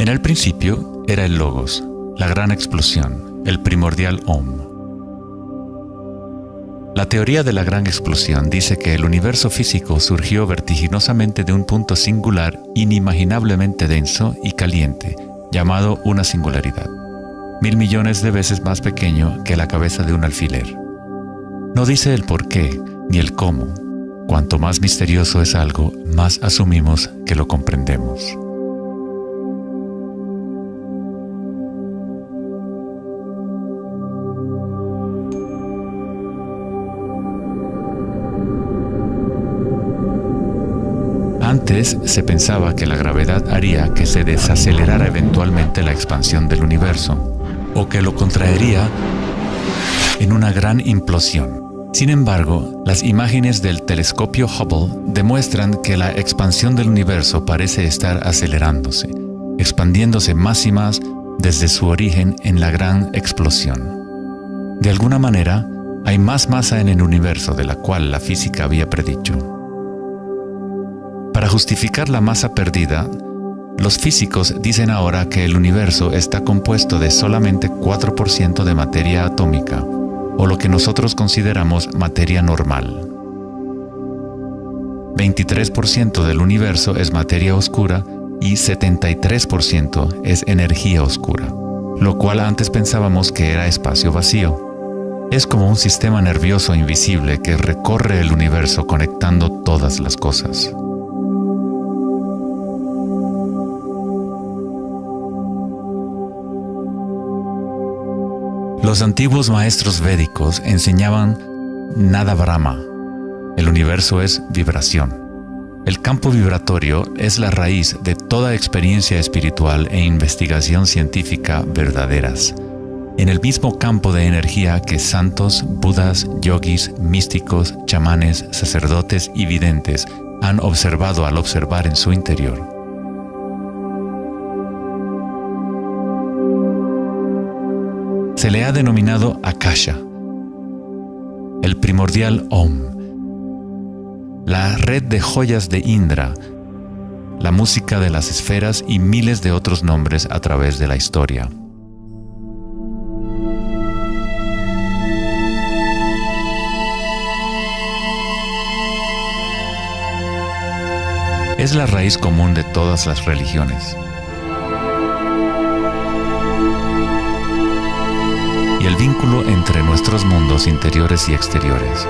En el principio era el Logos, la gran explosión, el primordial Om. La teoría de la gran explosión dice que el universo físico surgió vertiginosamente de un punto singular inimaginablemente denso y caliente, llamado una singularidad, 1000 millones de veces más pequeño que la cabeza de un alfiler. No dice el por qué ni el cómo. Cuanto más misterioso es algo, más asumimos que lo comprendemos. Antes se pensaba que la gravedad haría que se desacelerara eventualmente la expansión del universo, o que lo contraería en una gran implosión. Sin embargo, las imágenes del telescopio Hubble demuestran que la expansión del universo parece estar acelerándose, expandiéndose más y más desde su origen en la gran explosión. De alguna manera, hay más masa en el universo de la cual la física había predicho. Para justificar la masa perdida, los físicos dicen ahora que el universo está compuesto de solamente 4% de materia atómica, o lo que nosotros consideramos materia normal. 23% del universo es materia oscura y 73% es energía oscura, lo cual antes pensábamos que era espacio vacío. Es como un sistema nervioso invisible que recorre el universo conectando todas las cosas. Los antiguos maestros védicos enseñaban Nada Brahma. El universo es vibración. El campo vibratorio es la raíz de toda experiencia espiritual e investigación científica verdaderas. En el mismo campo de energía que santos, budas, yogis, místicos, chamanes, sacerdotes y videntes han observado al observar en su interior. Se le ha denominado Akasha, el primordial Om, la red de joyas de Indra, la música de las esferas y miles de otros nombres a través de la historia. Es la raíz común de todas las religiones. Y el vínculo entre nuestros mundos interiores y exteriores.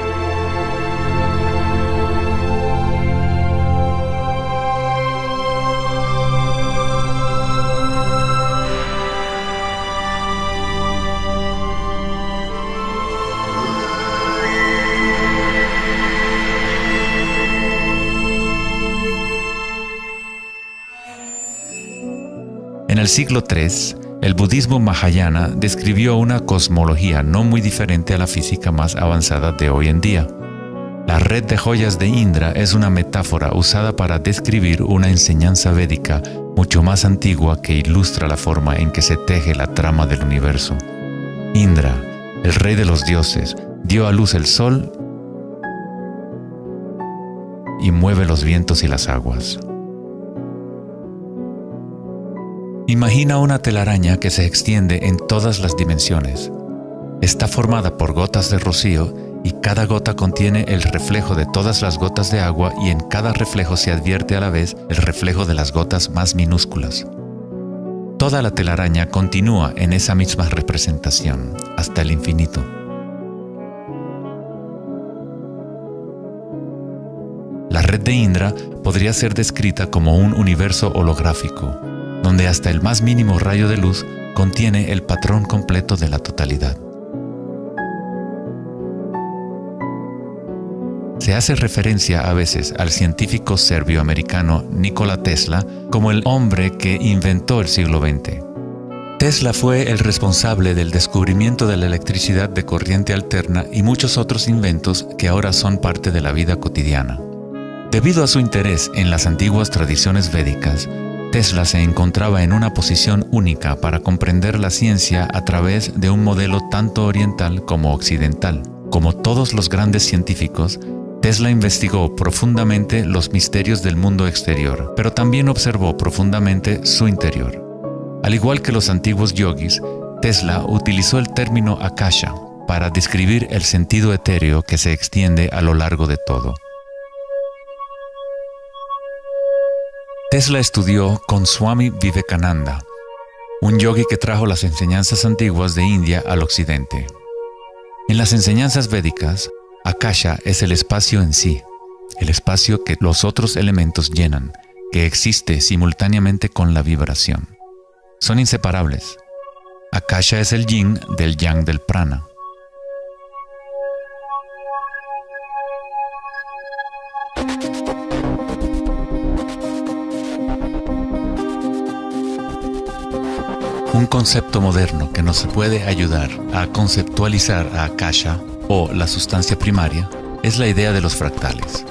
En el siglo III, el budismo Mahayana describió una cosmología no muy diferente a la física más avanzada de hoy en día. La red de joyas de Indra es una metáfora usada para describir una enseñanza védica mucho más antigua que ilustra la forma en que se teje la trama del universo. Indra, el rey de los dioses, dio a luz el sol y mueve los vientos y las aguas. Imagina una telaraña que se extiende en todas las dimensiones. Está formada por gotas de rocío y cada gota contiene el reflejo de todas las gotas de agua y en cada reflejo se advierte a la vez el reflejo de las gotas más minúsculas. Toda la telaraña continúa en esa misma representación hasta el infinito. La red de Indra podría ser descrita como un universo holográfico, donde hasta el más mínimo rayo de luz contiene el patrón completo de la totalidad. Se hace referencia a veces al científico serbio-americano Nikola Tesla como el hombre que inventó el siglo XX. Tesla fue el responsable del descubrimiento de la electricidad de corriente alterna y muchos otros inventos que ahora son parte de la vida cotidiana. Debido a su interés en las antiguas tradiciones védicas, Tesla se encontraba en una posición única para comprender la ciencia a través de un modelo tanto oriental como occidental. Como todos los grandes científicos, Tesla investigó profundamente los misterios del mundo exterior, pero también observó profundamente su interior. Al igual que los antiguos yogis, Tesla utilizó el término akasha para describir el sentido etéreo que se extiende a lo largo de todo. Tesla estudió con Swami Vivekananda, un yogi que trajo las enseñanzas antiguas de India al occidente. En las enseñanzas védicas, akasha es el espacio en sí, el espacio que los otros elementos llenan, que existe simultáneamente con la vibración. Son inseparables. Akasha es el yin del yang del prana. Un concepto moderno que nos puede ayudar a conceptualizar a Akasha, o la sustancia primaria, es la idea de los fractales.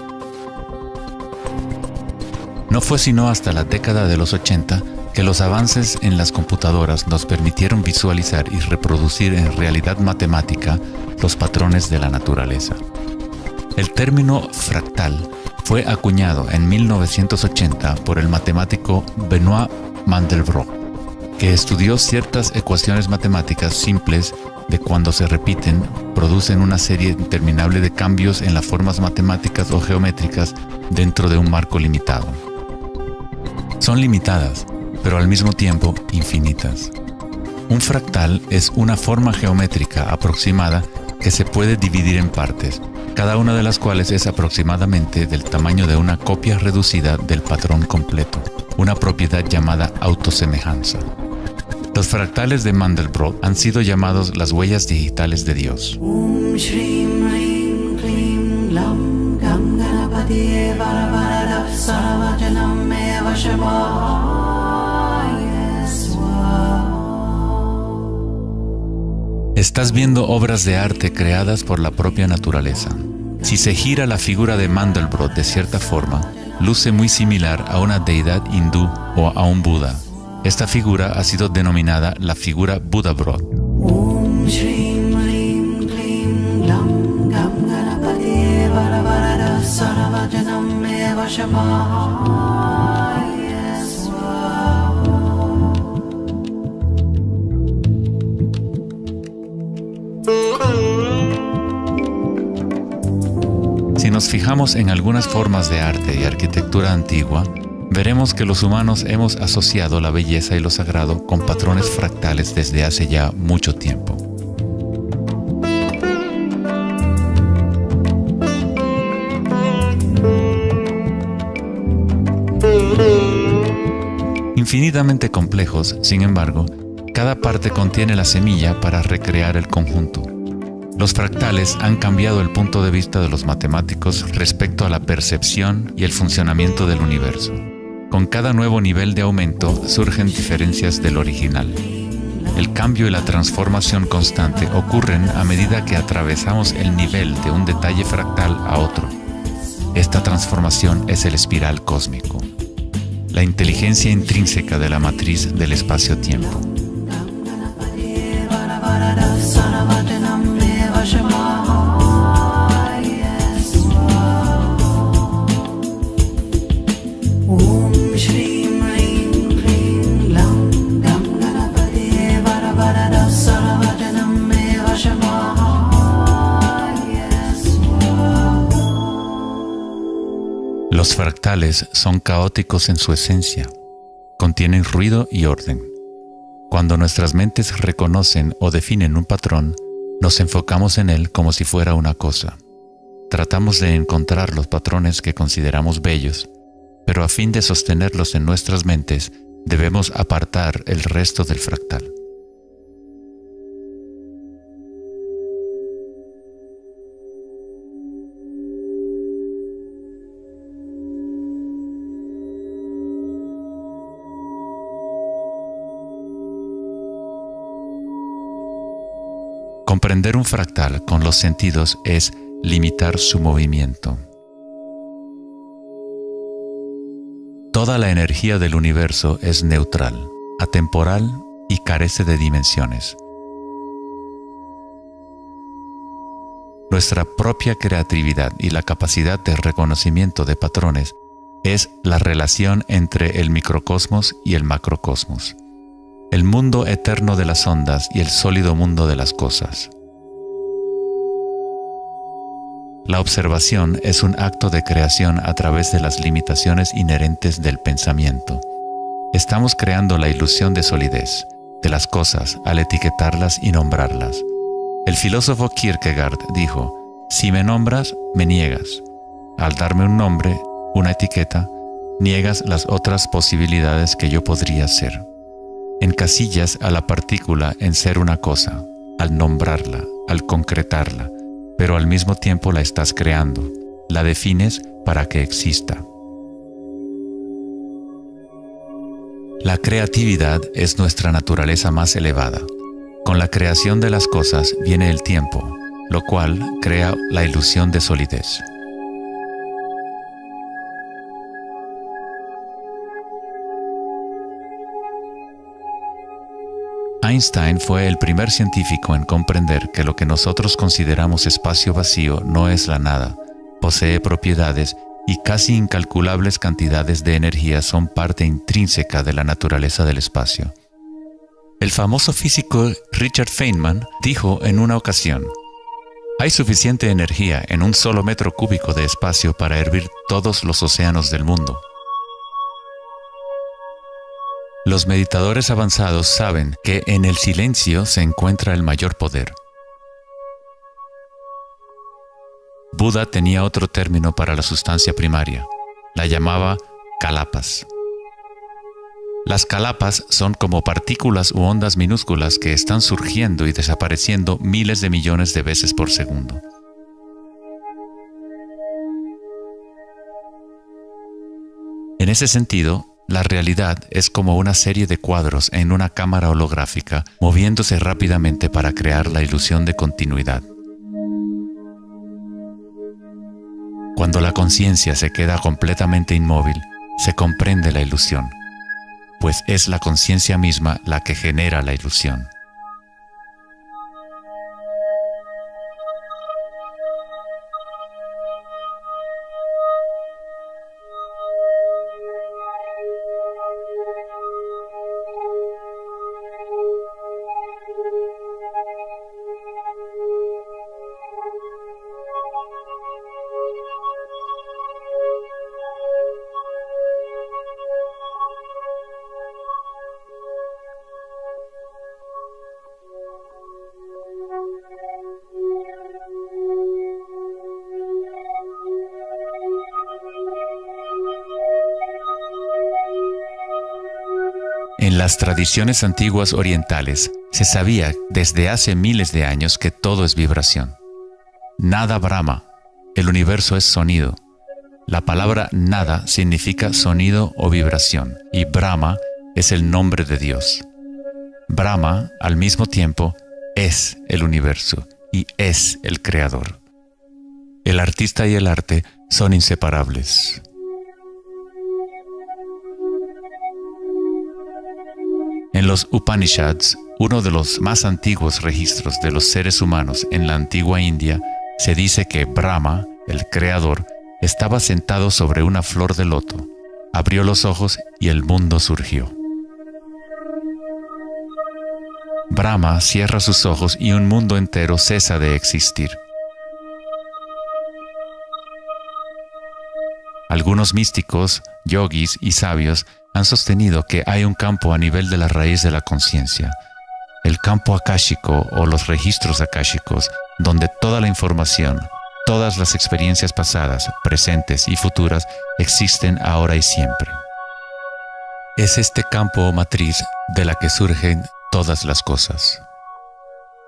No fue sino hasta la década de los 80 que los avances en las computadoras nos permitieron visualizar y reproducir en realidad matemática los patrones de la naturaleza. El término fractal fue acuñado en 1980 por el matemático Benoit Mandelbrot, que estudió ciertas ecuaciones matemáticas simples de cuando se repiten, producen una serie interminable de cambios en las formas matemáticas o geométricas dentro de un marco limitado. Son limitadas, pero al mismo tiempo infinitas. Un fractal es una forma geométrica aproximada que se puede dividir en partes, cada una de las cuales es aproximadamente del tamaño de una copia reducida del patrón completo, una propiedad llamada autosemejanza. Los fractales de Mandelbrot han sido llamados las huellas digitales de Dios. Estás viendo obras de arte creadas por la propia naturaleza. Si se gira la figura de Mandelbrot de cierta forma, luce muy similar a una deidad hindú o a un Buda. Esta figura ha sido denominada la figura Buddha-Brot. Si nos fijamos en algunas formas de arte y arquitectura antigua, veremos que los humanos hemos asociado la belleza y lo sagrado con patrones fractales desde hace ya mucho tiempo. Infinitamente complejos, sin embargo, cada parte contiene la semilla para recrear el conjunto. Los fractales han cambiado el punto de vista de los matemáticos respecto a la percepción y el funcionamiento del universo. Con cada nuevo nivel de aumento surgen diferencias del original. El cambio y la transformación constante ocurren a medida que atravesamos el nivel de un detalle fractal a otro. Esta transformación es el espiral cósmico, la inteligencia intrínseca de la matriz del espacio-tiempo. Los fractales son caóticos en su esencia, contienen ruido y orden. Cuando nuestras mentes reconocen o definen un patrón, nos enfocamos en él como si fuera una cosa. Tratamos de encontrar los patrones que consideramos bellos, pero a fin de sostenerlos en nuestras mentes, debemos apartar el resto del fractal. Comprender un fractal con los sentidos es limitar su movimiento. Toda la energía del universo es neutral, atemporal y carece de dimensiones. Nuestra propia creatividad y la capacidad de reconocimiento de patrones es la relación entre el microcosmos y el macrocosmos. el mundo eterno de las ondas y el sólido mundo de las cosas. La observación es un acto de creación a través de las limitaciones inherentes del pensamiento. Estamos creando la ilusión de solidez de las cosas al etiquetarlas y nombrarlas. El filósofo Kierkegaard dijo: si me nombras, me niegas. Al darme un nombre, una etiqueta, niegas las otras posibilidades que yo podría ser. Encasillas a la partícula en ser una cosa, al nombrarla, al concretarla, pero al mismo tiempo la estás creando, la defines para que exista. La creatividad es nuestra naturaleza más elevada. Con la creación de las cosas viene el tiempo, lo cual crea la ilusión de solidez. Einstein fue el primer científico en comprender que lo que nosotros consideramos espacio vacío no es la nada, posee propiedades y casi incalculables cantidades de energía son parte intrínseca de la naturaleza del espacio. El famoso físico Richard Feynman dijo en una ocasión: hay suficiente energía en un solo metro cúbico de espacio para hervir todos los océanos del mundo. Los meditadores avanzados saben que en el silencio se encuentra el mayor poder. Buda tenía otro término para la sustancia primaria. La llamaba kalapas. Las kalapas son como partículas u ondas minúsculas que están surgiendo y desapareciendo miles de millones de veces por segundo. En ese sentido, la realidad es como una serie de cuadros en una cámara holográfica moviéndose rápidamente para crear la ilusión de continuidad. Cuando la conciencia se queda completamente inmóvil, se comprende la ilusión, pues es la conciencia misma la que genera la ilusión. En las tradiciones antiguas orientales se sabía desde hace miles de años que todo es vibración. Nada brama, el universo es sonido. La palabra nada significa sonido o vibración y Brahma es el nombre de Dios. Brahma, al mismo tiempo, es el universo y es el creador. El artista y el arte son inseparables. En los Upanishads, uno de los más antiguos registros de los seres humanos en la antigua India, se dice que Brahma, el creador, estaba sentado sobre una flor de loto, abrió los ojos y el mundo surgió. Brahma cierra sus ojos y un mundo entero cesa de existir. Algunos místicos, yogis y sabios han sostenido que hay un campo a nivel de la raíz de la conciencia, el campo akáshico o los registros akáshicos, donde toda la información, todas las experiencias pasadas, presentes y futuras existen ahora y siempre. Es este campo o matriz de la que surgen todas las cosas.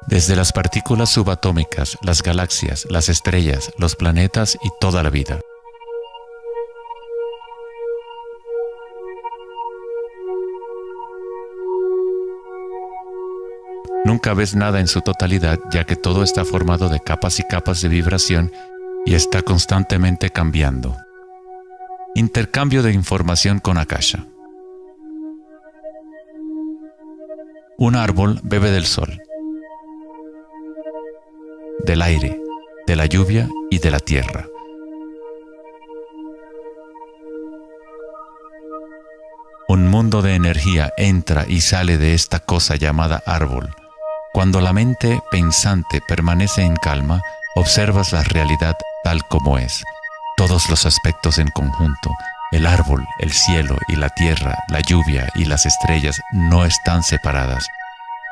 Desde las partículas subatómicas, las galaxias, las estrellas, los planetas y toda la vida. Nunca ves nada en su totalidad, ya que todo está formado de capas y capas de vibración y está constantemente cambiando. Intercambio de información con Akasha. Un árbol bebe del sol, del aire, de la lluvia y de la tierra. Un mundo de energía entra y sale de esta cosa llamada árbol. Cuando la mente pensante permanece en calma, observas la realidad tal como es. Todos los aspectos en conjunto, el árbol, el cielo y la tierra, la lluvia y las estrellas no están separadas.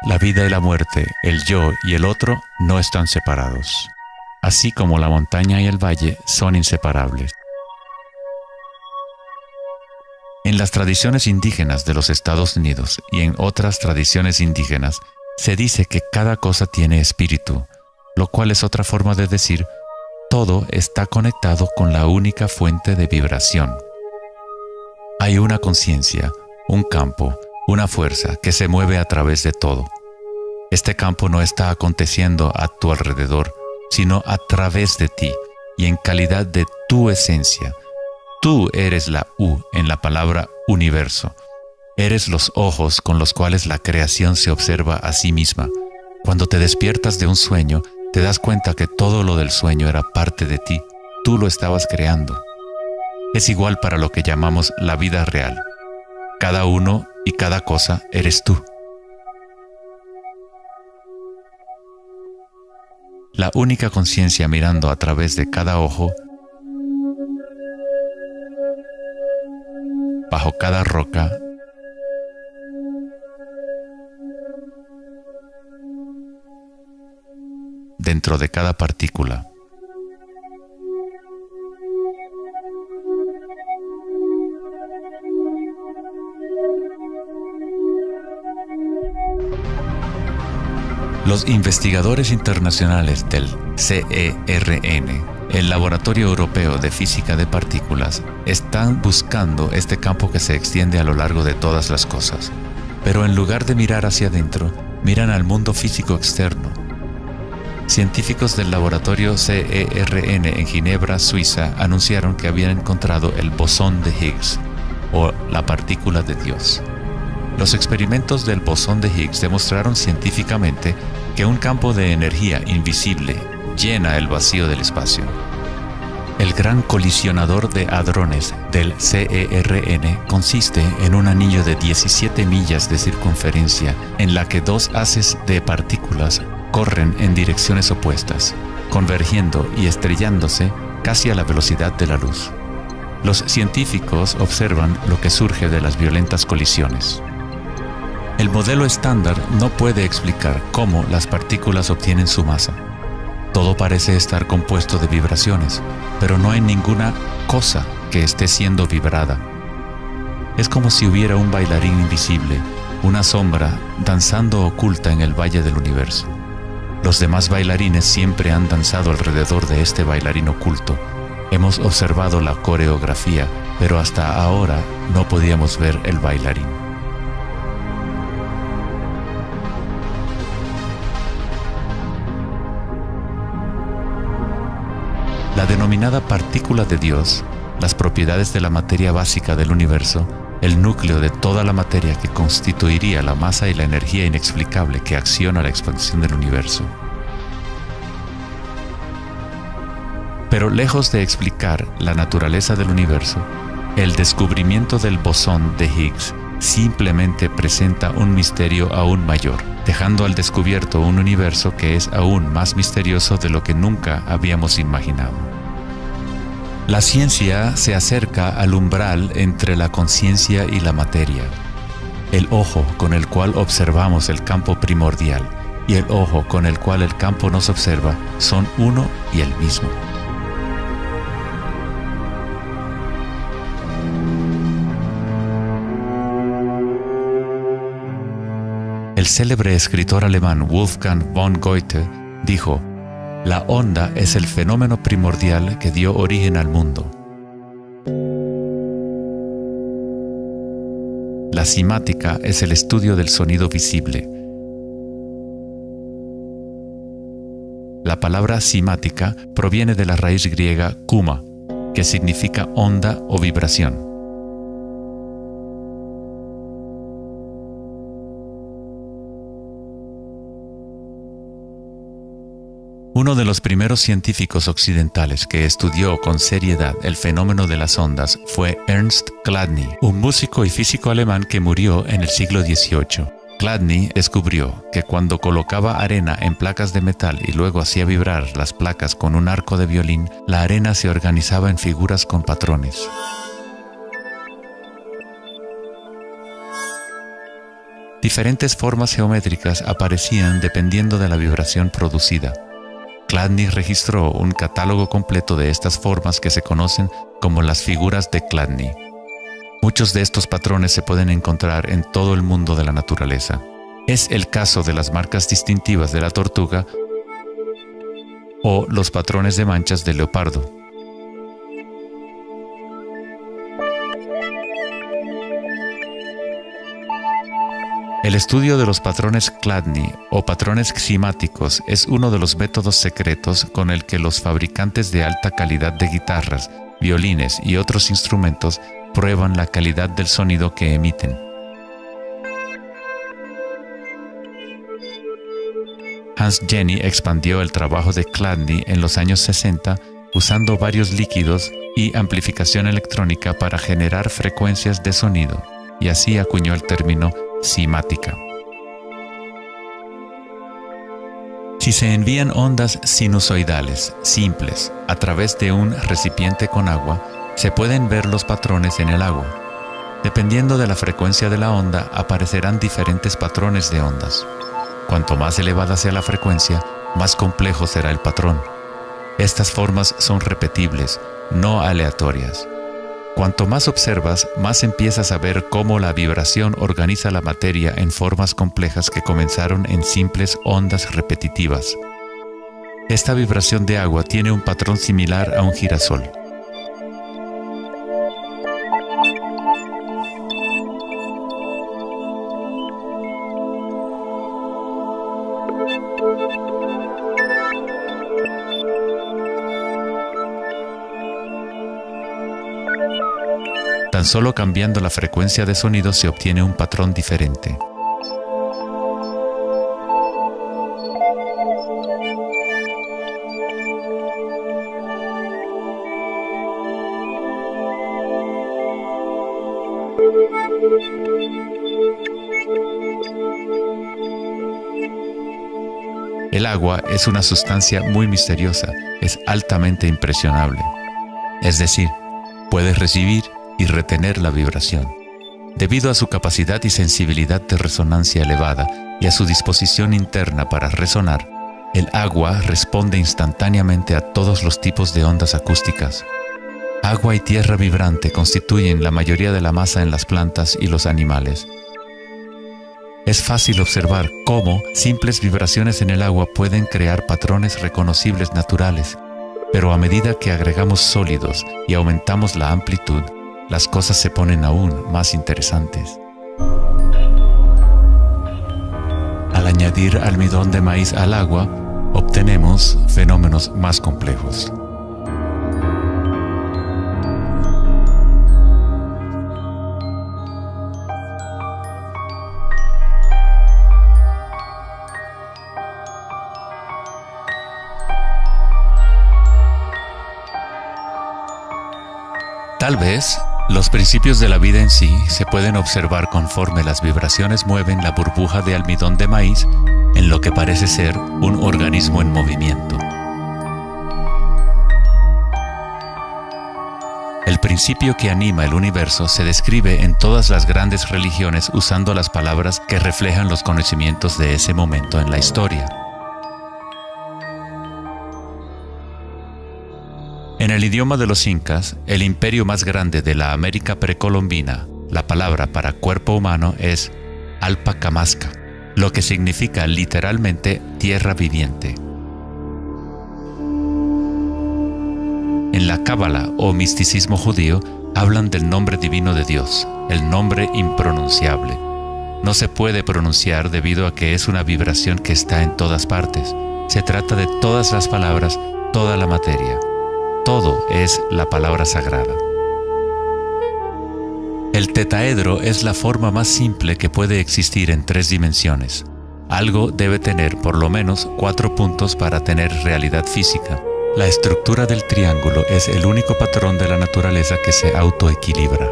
La vida y la muerte, el yo y el otro no están separados. Así como la montaña y el valle son inseparables. En las tradiciones indígenas de los Estados Unidos y en otras tradiciones indígenas, se dice que cada cosa tiene espíritu, lo cual es otra forma de decir, todo está conectado con la única fuente de vibración. Hay una conciencia, un campo, una fuerza que se mueve a través de todo. Este campo no está aconteciendo a tu alrededor, sino a través de ti y en calidad de tu esencia. Tú eres la U en la palabra universo. Eres los ojos con los cuales la creación se observa a sí misma. Cuando te despiertas de un sueño, te das cuenta que todo lo del sueño era parte de ti. Tú lo estabas creando. Es igual para lo que llamamos la vida real. Cada uno y cada cosa eres tú. La única conciencia mirando a través de cada ojo, bajo cada roca, dentro de cada partícula. Los investigadores internacionales del CERN, el Laboratorio Europeo de Física de Partículas, están buscando este campo que se extiende a lo largo de todas las cosas. Pero en lugar de mirar hacia adentro, miran al mundo físico externo. Científicos del laboratorio CERN en Ginebra, Suiza, anunciaron que habían encontrado el bosón de Higgs, o la partícula de Dios. Los experimentos del bosón de Higgs demostraron científicamente que un campo de energía invisible llena el vacío del espacio. El gran colisionador de hadrones del CERN consiste en un anillo de 17 millas de circunferencia en la que dos haces de partículas corren en direcciones opuestas, convergiendo y estrellándose casi a la velocidad de la luz. Los científicos observan lo que surge de las violentas colisiones. El modelo estándar no puede explicar cómo las partículas obtienen su masa. Todo parece estar compuesto de vibraciones, pero no hay ninguna cosa que esté siendo vibrada. Es como si hubiera un bailarín invisible, una sombra, danzando oculta en el valle del universo. Los demás bailarines siempre han danzado alrededor de este bailarín oculto. Hemos observado la coreografía, pero hasta ahora no podíamos ver el bailarín. La denominada partícula de Dios, las propiedades de la materia básica del universo, el núcleo de toda la materia que constituiría la masa y la energía inexplicable que acciona la expansión del universo. Pero lejos de explicar la naturaleza del universo, el descubrimiento del bosón de Higgs simplemente presenta un misterio aún mayor, dejando al descubierto un universo que es aún más misterioso de lo que nunca habíamos imaginado. La ciencia se acerca al umbral entre la conciencia y la materia. El ojo con el cual observamos el campo primordial y el ojo con el cual el campo nos observa son uno y el mismo. El célebre escritor alemán Wolfgang von Goethe dijo: "La onda es el fenómeno primordial que dio origen al mundo". La simática es el estudio del sonido visible. La palabra simática proviene de la raíz griega kuma, que significa onda o vibración. Uno de los primeros científicos occidentales que estudió con seriedad el fenómeno de las ondas fue Ernst Chladni, un músico y físico alemán que murió en el siglo XVIII. Chladni descubrió que cuando colocaba arena en placas de metal y luego hacía vibrar las placas con un arco de violín, la arena se organizaba en figuras con patrones. Diferentes formas geométricas aparecían dependiendo de la vibración producida. Chladni registró un catálogo completo de estas formas que se conocen como las figuras de Chladni. Muchos de estos patrones se pueden encontrar en todo el mundo de la naturaleza. Es el caso de las marcas distintivas de la tortuga o los patrones de manchas del leopardo. El estudio de los patrones Chladni o patrones ximáticos es uno de los métodos secretos con el que los fabricantes de alta calidad de guitarras, violines y otros instrumentos prueban la calidad del sonido que emiten. Hans Jenny expandió el trabajo de Chladni en los años 60 usando varios líquidos y amplificación electrónica para generar frecuencias de sonido, y así acuñó el término cimática. Si se envían ondas sinusoidales simples a través de un recipiente con agua, se pueden ver los patrones en el agua. Dependiendo de la frecuencia de la onda, aparecerán diferentes patrones de ondas. Cuanto más elevada sea la frecuencia, más complejo será el patrón. Estas formas son repetibles, no aleatorias. Cuanto más observas, más empiezas a ver cómo la vibración organiza la materia en formas complejas que comenzaron en simples ondas repetitivas. Esta vibración de agua tiene un patrón similar a un girasol. Tan solo cambiando la frecuencia de sonido se obtiene un patrón diferente. El agua es una sustancia muy misteriosa, es altamente impresionable. Es decir, puede recibir y retener la vibración. Debido a su capacidad y sensibilidad de resonancia elevada y a su disposición interna para resonar, el agua responde instantáneamente a todos los tipos de ondas acústicas. Agua y tierra vibrante constituyen la mayoría de la masa en las plantas y los animales. Es fácil observar cómo simples vibraciones en el agua pueden crear patrones reconocibles naturales, pero a medida que agregamos sólidos y aumentamos la amplitud, las cosas se ponen aún más interesantes. Al añadir almidón de maíz al agua, obtenemos fenómenos más complejos. Tal vez, los principios de la vida en sí se pueden observar conforme las vibraciones mueven la burbuja de almidón de maíz en lo que parece ser un organismo en movimiento. El principio que anima el universo se describe en todas las grandes religiones usando las palabras que reflejan los conocimientos de ese momento en la historia. En el idioma de los incas, el imperio más grande de la América precolombina, la palabra para cuerpo humano es Alpacamasca, lo que significa literalmente tierra viviente. En la Cábala o misticismo judío, hablan del nombre divino de Dios, el nombre impronunciable. No se puede pronunciar debido a que es una vibración que está en todas partes. Se trata de todas las palabras, toda la materia. Todo es la palabra sagrada. El tetaedro es la forma más simple que puede existir en 3 dimensiones. Algo debe tener por lo menos 4 puntos para tener realidad física. La estructura del triángulo es el único patrón de la naturaleza que se autoequilibra.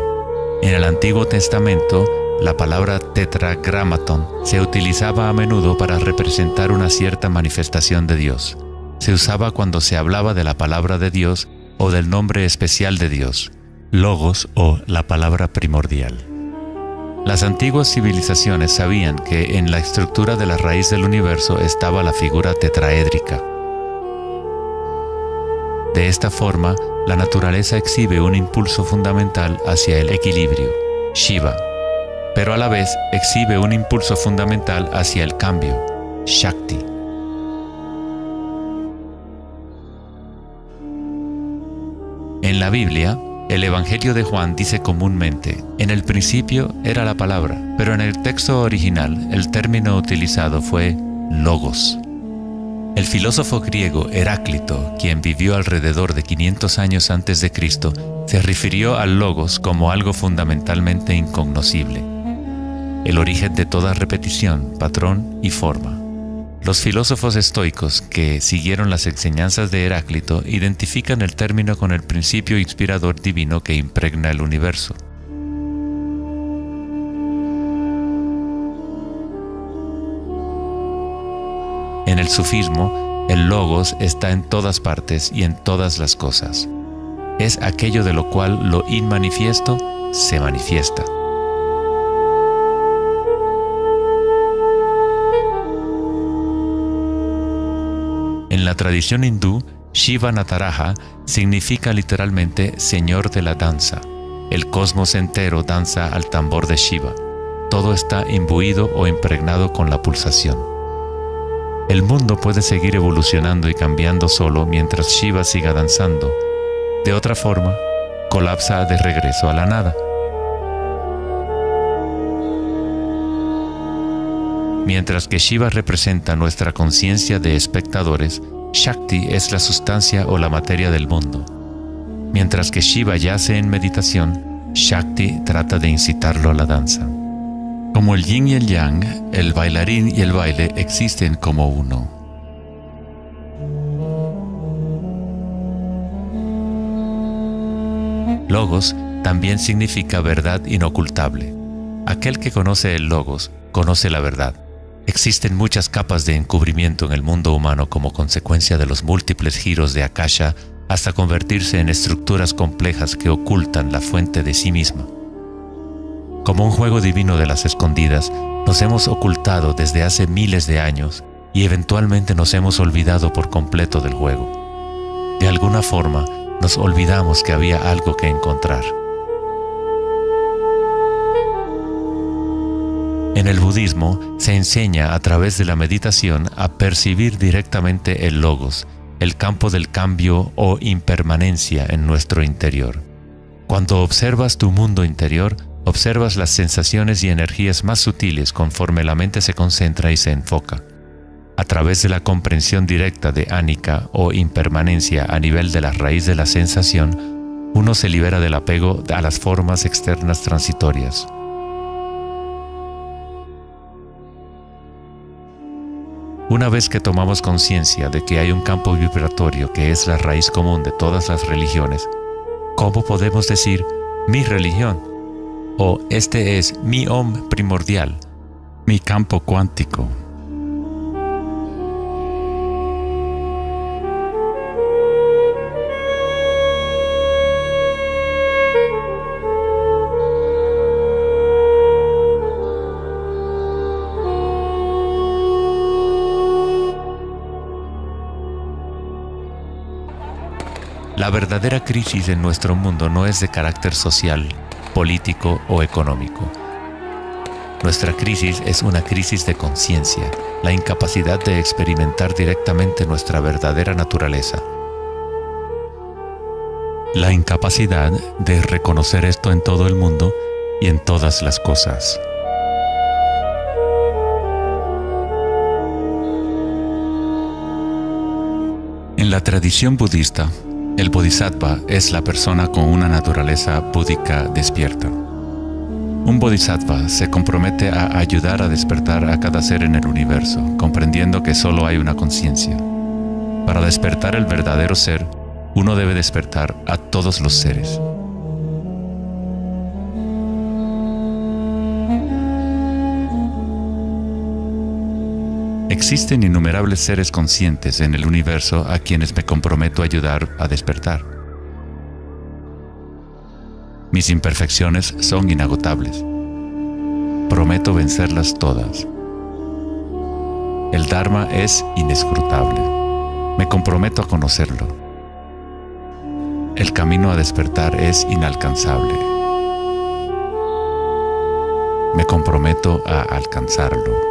En el Antiguo Testamento, la palabra tetragrámaton se utilizaba a menudo para representar una cierta manifestación de Dios. Se usaba cuando se hablaba de la palabra de Dios o del nombre especial de Dios, logos o la palabra primordial. Las antiguas civilizaciones sabían que en la estructura de la raíz del universo estaba la figura tetraédrica. De esta forma, la naturaleza exhibe un impulso fundamental hacia el equilibrio, Shiva, pero a la vez exhibe un impulso fundamental hacia el cambio, Shakti. En la Biblia, el Evangelio de Juan dice comúnmente, en el principio era la palabra, pero en el texto original el término utilizado fue logos. El filósofo griego Heráclito, quien vivió alrededor de 500 años antes de Cristo, se refirió al logos como algo fundamentalmente incognoscible, el origen de toda repetición, patrón y forma. Los filósofos estoicos que siguieron las enseñanzas de Heráclito identifican el término con el principio inspirador divino que impregna el universo. En el sufismo, el logos está en todas partes y en todas las cosas. Es aquello de lo cual lo inmanifiesto se manifiesta. En la tradición hindú, Shiva Nataraja significa literalmente Señor de la danza. El cosmos entero danza al tambor de Shiva. Todo está imbuido o impregnado con la pulsación. El mundo puede seguir evolucionando y cambiando solo mientras Shiva siga danzando. De otra forma, colapsa de regreso a la nada. Mientras que Shiva representa nuestra conciencia de espectadores, Shakti es la sustancia o la materia del mundo. Mientras que Shiva yace en meditación, Shakti trata de incitarlo a la danza. Como el yin y el yang, el bailarín y el baile existen como uno. Logos también significa verdad inocultable. Aquel que conoce el logos, conoce la verdad. Existen muchas capas de encubrimiento en el mundo humano como consecuencia de los múltiples giros de Akasha hasta convertirse en estructuras complejas que ocultan la fuente de sí misma. Como un juego divino de las escondidas, nos hemos ocultado desde hace miles de años y eventualmente nos hemos olvidado por completo del juego. De alguna forma, nos olvidamos que había algo que encontrar. En el budismo se enseña a través de la meditación a percibir directamente el logos, el campo del cambio o impermanencia en nuestro interior. Cuando observas tu mundo interior, observas las sensaciones y energías más sutiles conforme la mente se concentra y se enfoca. A través de la comprensión directa de anicca o impermanencia a nivel de la raíz de la sensación, uno se libera del apego a las formas externas transitorias. Una vez que tomamos conciencia de que hay un campo vibratorio que es la raíz común de todas las religiones, ¿cómo podemos decir mi religión? O este es mi Om primordial, mi campo cuántico. La verdadera crisis en nuestro mundo no es de carácter social, político o económico. Nuestra crisis es una crisis de conciencia, la incapacidad de experimentar directamente nuestra verdadera naturaleza. La incapacidad de reconocer esto en todo el mundo y en todas las cosas. En la tradición budista, el bodhisattva es la persona con una naturaleza búdica despierta. Un bodhisattva se compromete a ayudar a despertar a cada ser en el universo, comprendiendo que solo hay una conciencia. Para despertar el verdadero ser, uno debe despertar a todos los seres. Existen innumerables seres conscientes en el universo a quienes me comprometo a ayudar a despertar. Mis imperfecciones son inagotables. Prometo vencerlas todas. El Dharma es inescrutable. Me comprometo a conocerlo. El camino a despertar es inalcanzable. Me comprometo a alcanzarlo.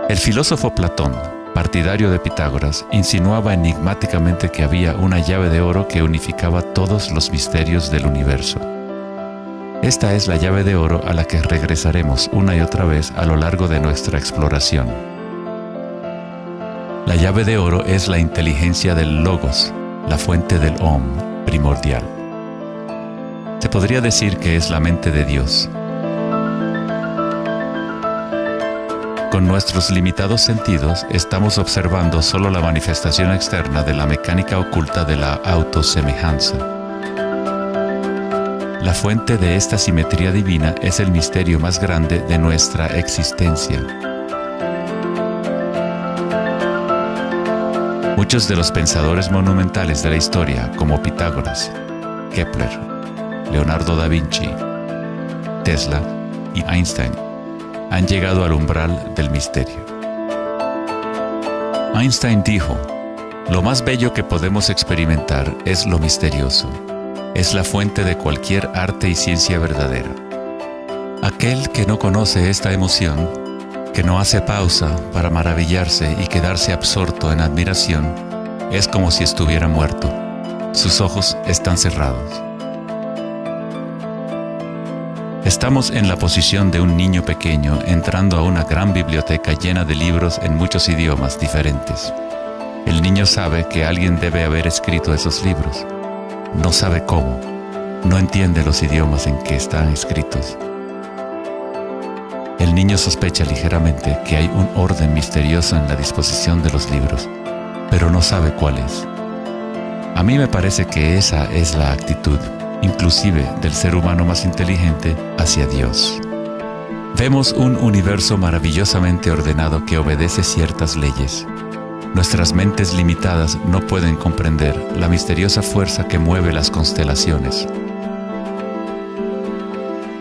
El filósofo Platón, partidario de Pitágoras, insinuaba enigmáticamente que había una llave de oro que unificaba todos los misterios del universo. Esta es la llave de oro a la que regresaremos una y otra vez a lo largo de nuestra exploración. La llave de oro es la inteligencia del Logos, la fuente del Om primordial. Se podría decir que es la mente de Dios. Con nuestros limitados sentidos, estamos observando solo la manifestación externa de la mecánica oculta de la autosemejanza. La fuente de esta simetría divina es el misterio más grande de nuestra existencia. Muchos de los pensadores monumentales de la historia, como Pitágoras, Kepler, Leonardo da Vinci, Tesla y Einstein, han llegado al umbral del misterio. Einstein dijo: "Lo más bello que podemos experimentar es lo misterioso. Es la fuente de cualquier arte y ciencia verdadera". Aquel que no conoce esta emoción, que no hace pausa para maravillarse y quedarse absorto en admiración, es como si estuviera muerto. Sus ojos están cerrados. Estamos en la posición de un niño pequeño entrando a una gran biblioteca llena de libros en muchos idiomas diferentes. El niño sabe que alguien debe haber escrito esos libros. No sabe cómo. No entiende los idiomas en que están escritos. El niño sospecha ligeramente que hay un orden misterioso en la disposición de los libros, pero no sabe cuál es. A mí me parece que esa es la actitud, inclusive del ser humano más inteligente, hacia Dios. Vemos un universo maravillosamente ordenado que obedece ciertas leyes. Nuestras mentes limitadas no pueden comprender la misteriosa fuerza que mueve las constelaciones.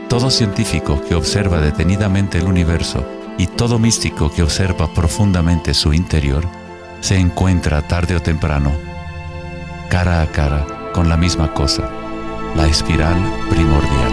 Todo científico que observa detenidamente el universo y todo místico que observa profundamente su interior se encuentra tarde o temprano, cara a cara, con la misma cosa: la espiral primordial.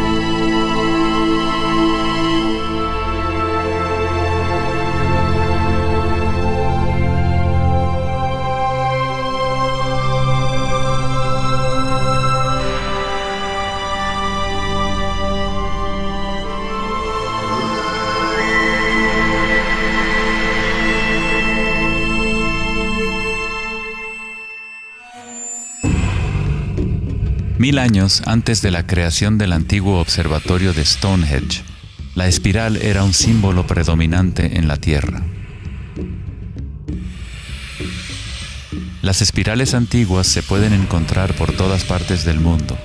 Mil años antes de la creación del antiguo observatorio de Stonehenge, la espiral era un símbolo predominante en la Tierra. Las espirales antiguas se pueden encontrar por todas partes del mundo.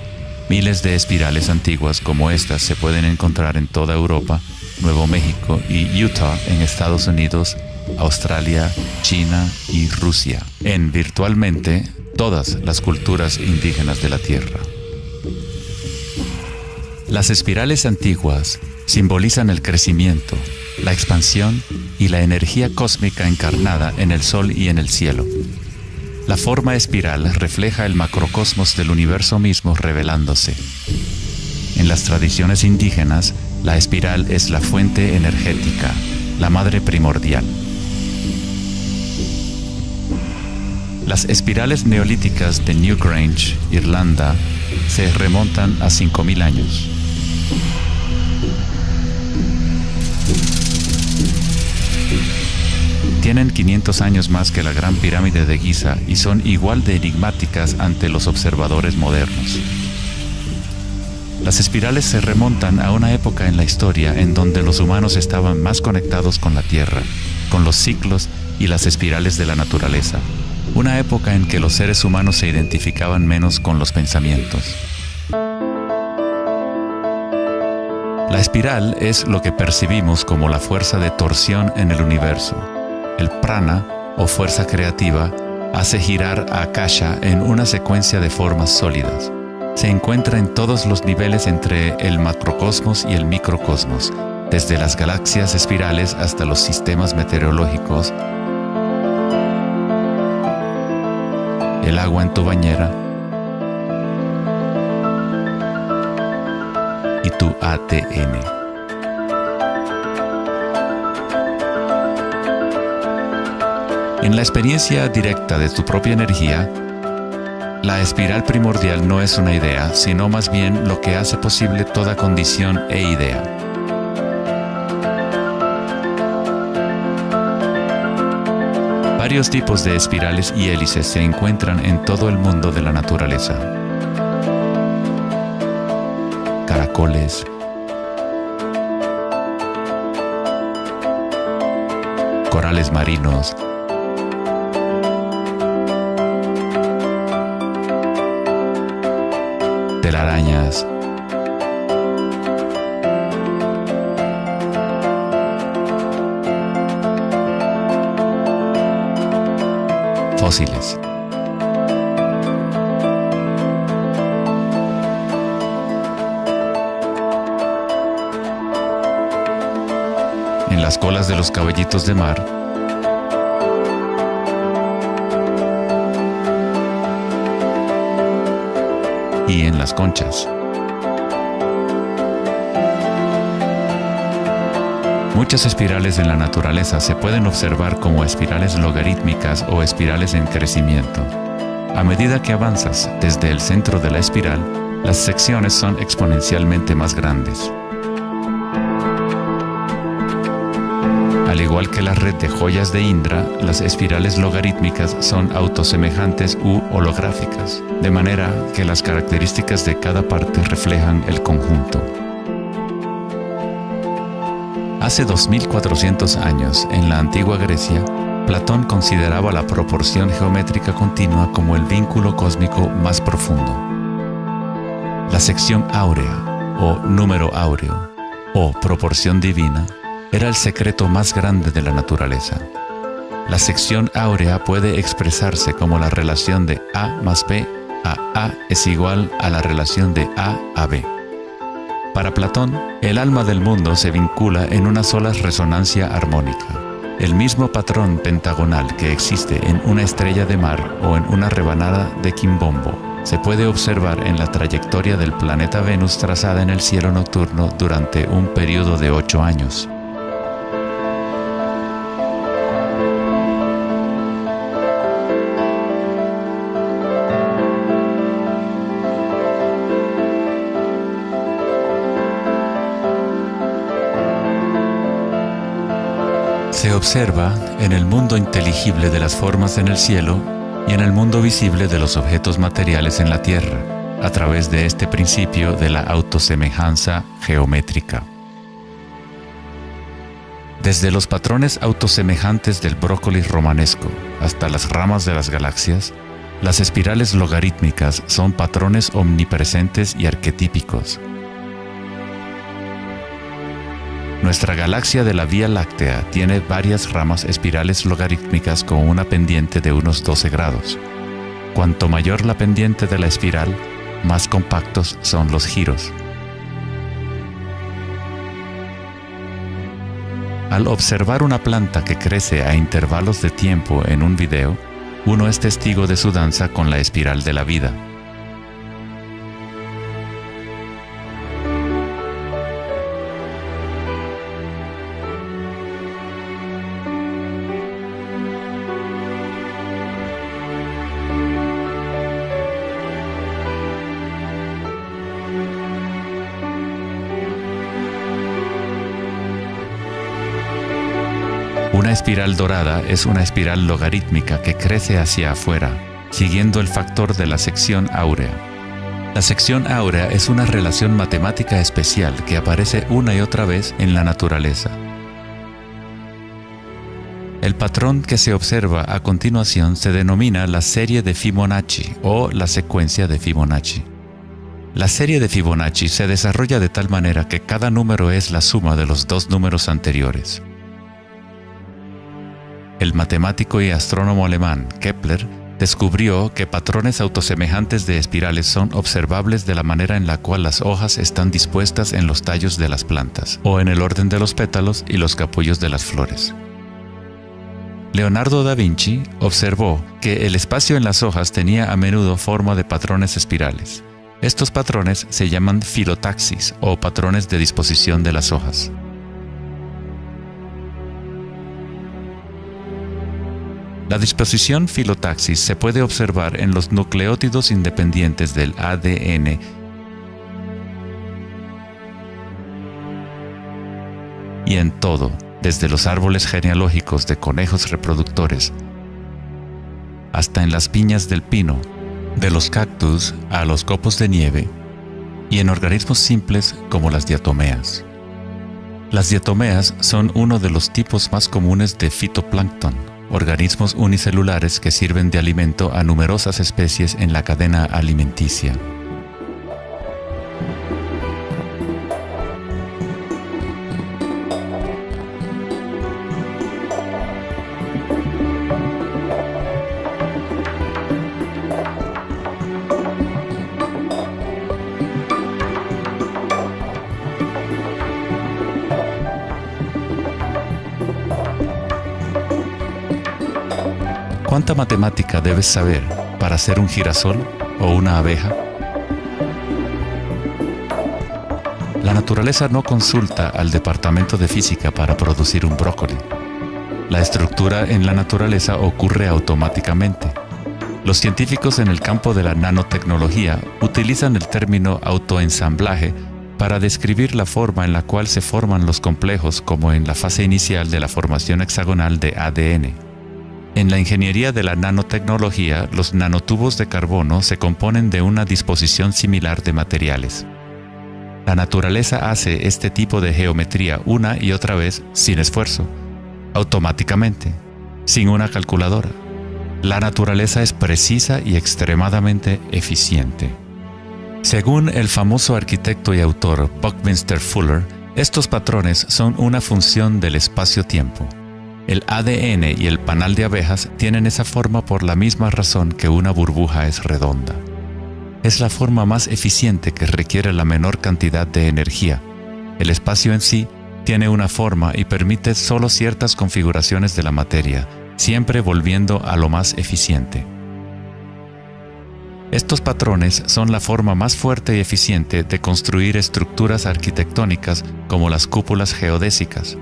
Miles de espirales antiguas como estas se pueden encontrar en toda Europa, Nuevo México y Utah en Estados Unidos, Australia, China y Rusia, en virtualmente todas las culturas indígenas de la Tierra. Las espirales antiguas simbolizan el crecimiento, la expansión y la energía cósmica encarnada en el Sol y en el cielo. La forma espiral refleja el macrocosmos del universo mismo revelándose. En las tradiciones indígenas, la espiral es la fuente energética, la madre primordial. Las espirales neolíticas de Newgrange, Irlanda, se remontan a 5000 años. tienen 500 años más que la Gran Pirámide de Giza y son igual de enigmáticas ante los observadores modernos. Las espirales se remontan a una época en la historia en donde los humanos estaban más conectados con la Tierra, con los ciclos y las espirales de la naturaleza. Una época en que los seres humanos se identificaban menos con los pensamientos. La espiral es lo que percibimos como la fuerza de torsión en el universo. El prana, o fuerza creativa, hace girar a Akasha en una secuencia de formas sólidas. Se encuentra en todos los niveles entre el macrocosmos y el microcosmos, desde las galaxias espirales hasta los sistemas meteorológicos, el agua en tu bañera y tu ATM. En la experiencia directa de tu propia energía, la espiral primordial no es una idea, sino más bien lo que hace posible toda condición e idea. Varios tipos de espirales y hélices se encuentran en todo el mundo de la naturaleza. Caracoles, corales marinos, telarañas, fósiles. En las colas de los caballitos de mar, y en las conchas. Muchas espirales en la naturaleza se pueden observar como espirales logarítmicas o espirales en crecimiento. A medida que avanzas desde el centro de la espiral, las secciones son exponencialmente más grandes. Al igual que la red de joyas de Indra, las espirales logarítmicas son autosemejantes u holográficas, de manera que las características de cada parte reflejan el conjunto. Hace 2400 años, en la antigua Grecia, Platón consideraba la proporción geométrica continua como el vínculo cósmico más profundo. La sección áurea, o número áureo, o proporción divina, era el secreto más grande de la naturaleza. La sección áurea puede expresarse como la relación de A más B a es igual a la relación de A B. Para Platón, el alma del mundo se vincula en una sola resonancia armónica. El mismo patrón pentagonal que existe en una estrella de mar o en una rebanada de quimbombo se puede observar en la trayectoria del planeta Venus trazada en el cielo nocturno durante un periodo de 8 años. Se observa en el mundo inteligible de las formas en el cielo y en el mundo visible de los objetos materiales en la Tierra, a través de este principio de la autosemejanza geométrica. Desde los patrones autosemejantes del brócoli romanesco hasta las ramas de las galaxias, las espirales logarítmicas son patrones omnipresentes y arquetípicos. Nuestra galaxia de la Vía Láctea tiene varias ramas espirales logarítmicas con una pendiente de unos 12 grados. Cuanto mayor la pendiente de la espiral, más compactos son los giros. Al observar una planta que crece a intervalos de tiempo en un video, uno es testigo de su danza con la espiral de la vida. Una espiral dorada es una espiral logarítmica que crece hacia afuera, siguiendo el factor de la sección áurea. La sección áurea es una relación matemática especial que aparece una y otra vez en la naturaleza. El patrón que se observa a continuación se denomina la serie de Fibonacci o la secuencia de Fibonacci. La serie de Fibonacci se desarrolla de tal manera que cada número es la suma de los dos números anteriores. El matemático y astrónomo alemán Kepler descubrió que patrones autosemejantes de espirales son observables de la manera en la cual las hojas están dispuestas en los tallos de las plantas, o en el orden de los pétalos y los capullos de las flores. Leonardo da Vinci observó que el espacio en las hojas tenía a menudo forma de patrones espirales. Estos patrones se llaman filotaxis o patrones de disposición de las hojas. La disposición filotaxis se puede observar en los nucleótidos independientes del ADN y en todo, desde los árboles genealógicos de conejos reproductores hasta en las piñas del pino, de los cactus a los copos de nieve y en organismos simples como las diatomeas. Las diatomeas son uno de los tipos más comunes de fitoplancton, organismos unicelulares que sirven de alimento a numerosas especies en la cadena alimenticia. ¿Cuánta matemática debes saber para ser un girasol o una abeja? La naturaleza no consulta al departamento de física para producir un brócoli. La estructura en la naturaleza ocurre automáticamente. Los científicos en el campo de la nanotecnología utilizan el término autoensamblaje para describir la forma en la cual se forman los complejos como en la fase inicial de la formación hexagonal de ADN. En la ingeniería de la nanotecnología, los nanotubos de carbono se componen de una disposición similar de materiales. La naturaleza hace este tipo de geometría una y otra vez sin esfuerzo, automáticamente, sin una calculadora. La naturaleza es precisa y extremadamente eficiente. Según el famoso arquitecto y autor Buckminster Fuller, estos patrones son una función del espacio-tiempo. El ADN y el panal de abejas tienen esa forma por la misma razón que una burbuja es redonda. Es la forma más eficiente que requiere la menor cantidad de energía. El espacio en sí tiene una forma y permite solo ciertas configuraciones de la materia, siempre volviendo a lo más eficiente. Estos patrones son la forma más fuerte y eficiente de construir estructuras arquitectónicas como las cúpulas geodésicas.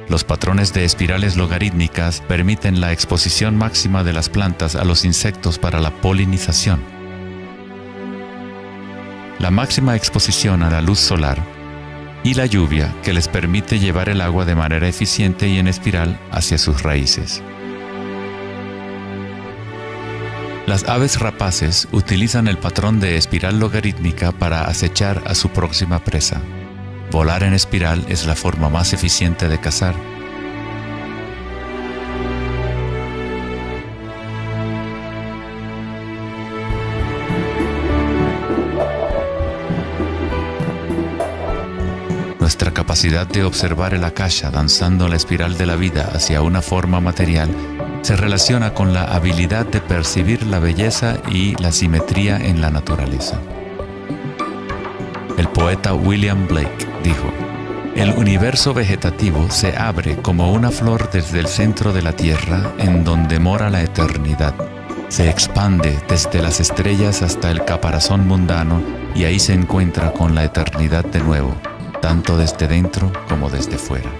Los patrones de espirales logarítmicas permiten la exposición máxima de las plantas a los insectos para la polinización. La máxima exposición a la luz solar y la lluvia que les permite llevar el agua de manera eficiente y en espiral hacia sus raíces. Las aves rapaces utilizan el patrón de espiral logarítmica para acechar a su próxima presa. Volar en espiral es la forma más eficiente de cazar. Nuestra capacidad de observar el akasha danzando la espiral de la vida hacia una forma material se relaciona con la habilidad de percibir la belleza y la simetría en la naturaleza. El poeta William Blake dijo: "El universo vegetativo se abre como una flor desde el centro de la tierra en donde mora la eternidad. Se expande desde las estrellas hasta el caparazón mundano y ahí se encuentra con la eternidad de nuevo, tanto desde dentro como desde fuera".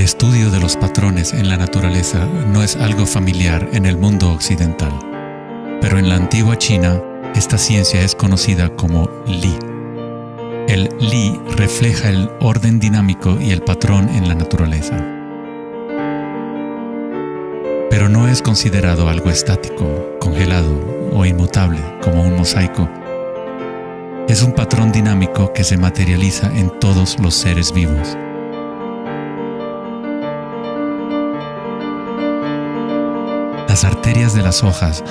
estudio de los patrones en la naturaleza no es algo familiar en el mundo occidental, pero en la antigua China, esta ciencia es conocida como Li. El Li refleja el orden dinámico y el patrón en la naturaleza. Pero no es considerado algo estático, congelado o inmutable como un mosaico. Es un patrón dinámico que se materializa en todos los seres vivos. Las arterias de las hojas,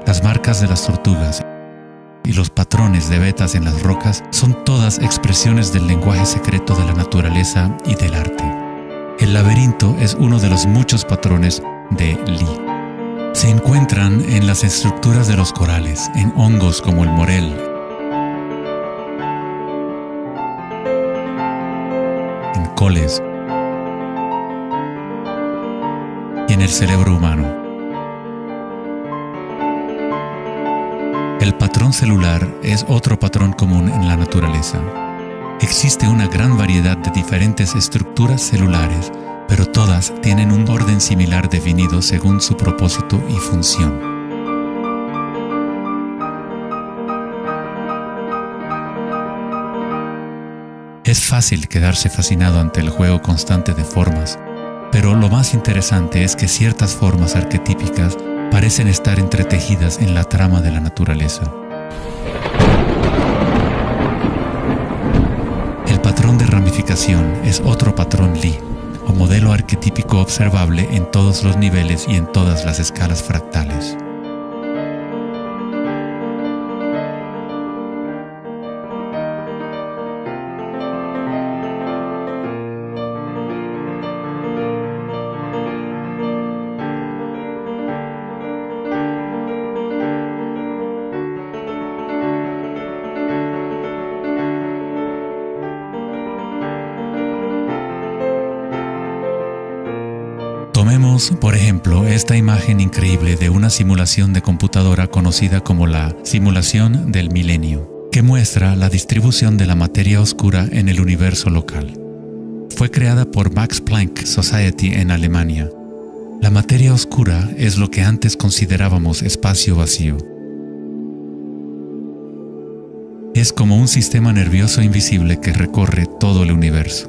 las marcas de las tortugas y los patrones de vetas en las rocas son todas expresiones del lenguaje secreto de la naturaleza y del arte. El laberinto es uno de los muchos patrones de Li. Se encuentran en las estructuras de los corales, en hongos como el morel, en coles y en el cerebro humano. El patrón celular es otro patrón común en la naturaleza. Existe una gran variedad de diferentes estructuras celulares, pero todas tienen un orden similar definido según su propósito y función. Es fácil quedarse fascinado ante el juego constante de formas, pero lo más interesante es que ciertas formas arquetípicas parecen estar entretejidas en la trama de la naturaleza. El patrón de ramificación es otro patrón Li, o modelo arquetípico observable en todos los niveles y en todas las escalas fractales. Tomemos, por ejemplo, esta imagen increíble de una simulación de computadora conocida como la simulación del milenio, que muestra la distribución de la materia oscura en el universo local. Fue creada por Max Planck Society en Alemania. La materia oscura es lo que antes considerábamos espacio vacío. Es como un sistema nervioso invisible que recorre todo el universo.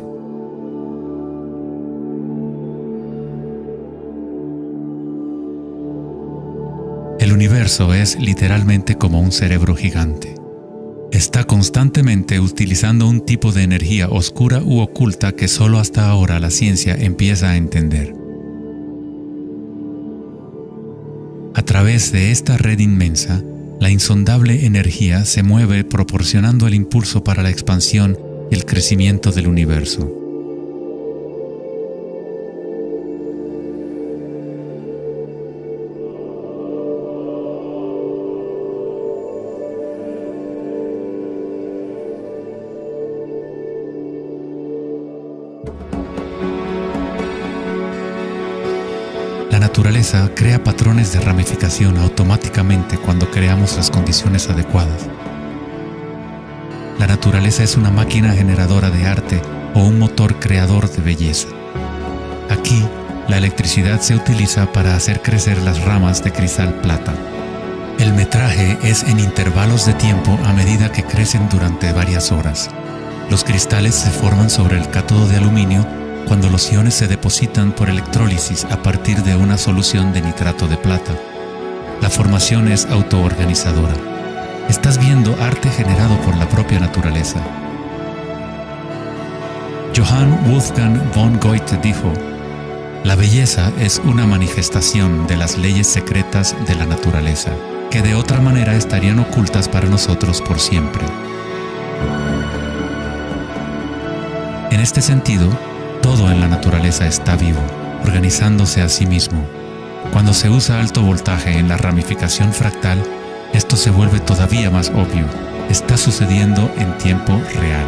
El universo es literalmente como un cerebro gigante. Está constantemente utilizando un tipo de energía oscura u oculta que solo hasta ahora la ciencia empieza a entender. A través de esta red inmensa, la insondable energía se mueve proporcionando el impulso para la expansión y el crecimiento del universo. La naturaleza crea patrones de ramificación automáticamente cuando creamos las condiciones adecuadas. La naturaleza es una máquina generadora de arte o un motor creador de belleza. Aquí, la electricidad se utiliza para hacer crecer las ramas de cristal plata. El metraje es en intervalos de tiempo a medida que crecen durante varias horas. Los cristales se forman sobre el cátodo de aluminio cuando los iones se depositan por electrólisis a partir de una solución de nitrato de plata. La formación es autoorganizadora. Estás viendo arte generado por la propia naturaleza. Johann Wolfgang von Goethe dijo: "La belleza es una manifestación de las leyes secretas de la naturaleza, que de otra manera estarían ocultas para nosotros por siempre". En este sentido, todo en la naturaleza está vivo, organizándose a sí mismo. Cuando se usa alto voltaje en la ramificación fractal, esto se vuelve todavía más obvio. Está sucediendo en tiempo real.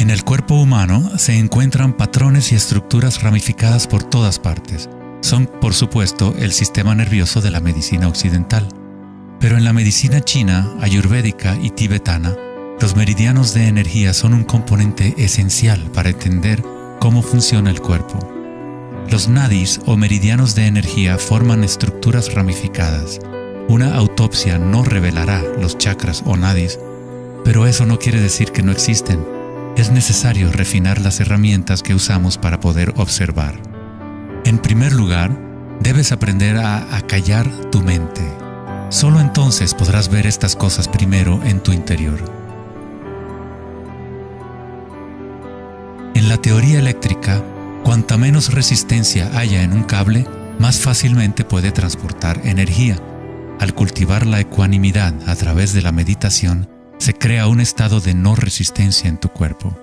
En el cuerpo humano se encuentran patrones y estructuras ramificadas por todas partes. Son, por supuesto, el sistema nervioso de la medicina occidental. Pero en la medicina china, ayurvédica y tibetana, los meridianos de energía son un componente esencial para entender cómo funciona el cuerpo. Los nadis o meridianos de energía forman estructuras ramificadas. Una autopsia no revelará los chakras o nadis, pero eso no quiere decir que no existen. Es necesario refinar las herramientas que usamos para poder observar. En primer lugar, debes aprender a acallar tu mente. Solo entonces podrás ver estas cosas primero en tu interior. En la teoría eléctrica, cuanta menos resistencia haya en un cable, más fácilmente puede transportar energía. Al cultivar la ecuanimidad a través de la meditación, se crea un estado de no resistencia en tu cuerpo.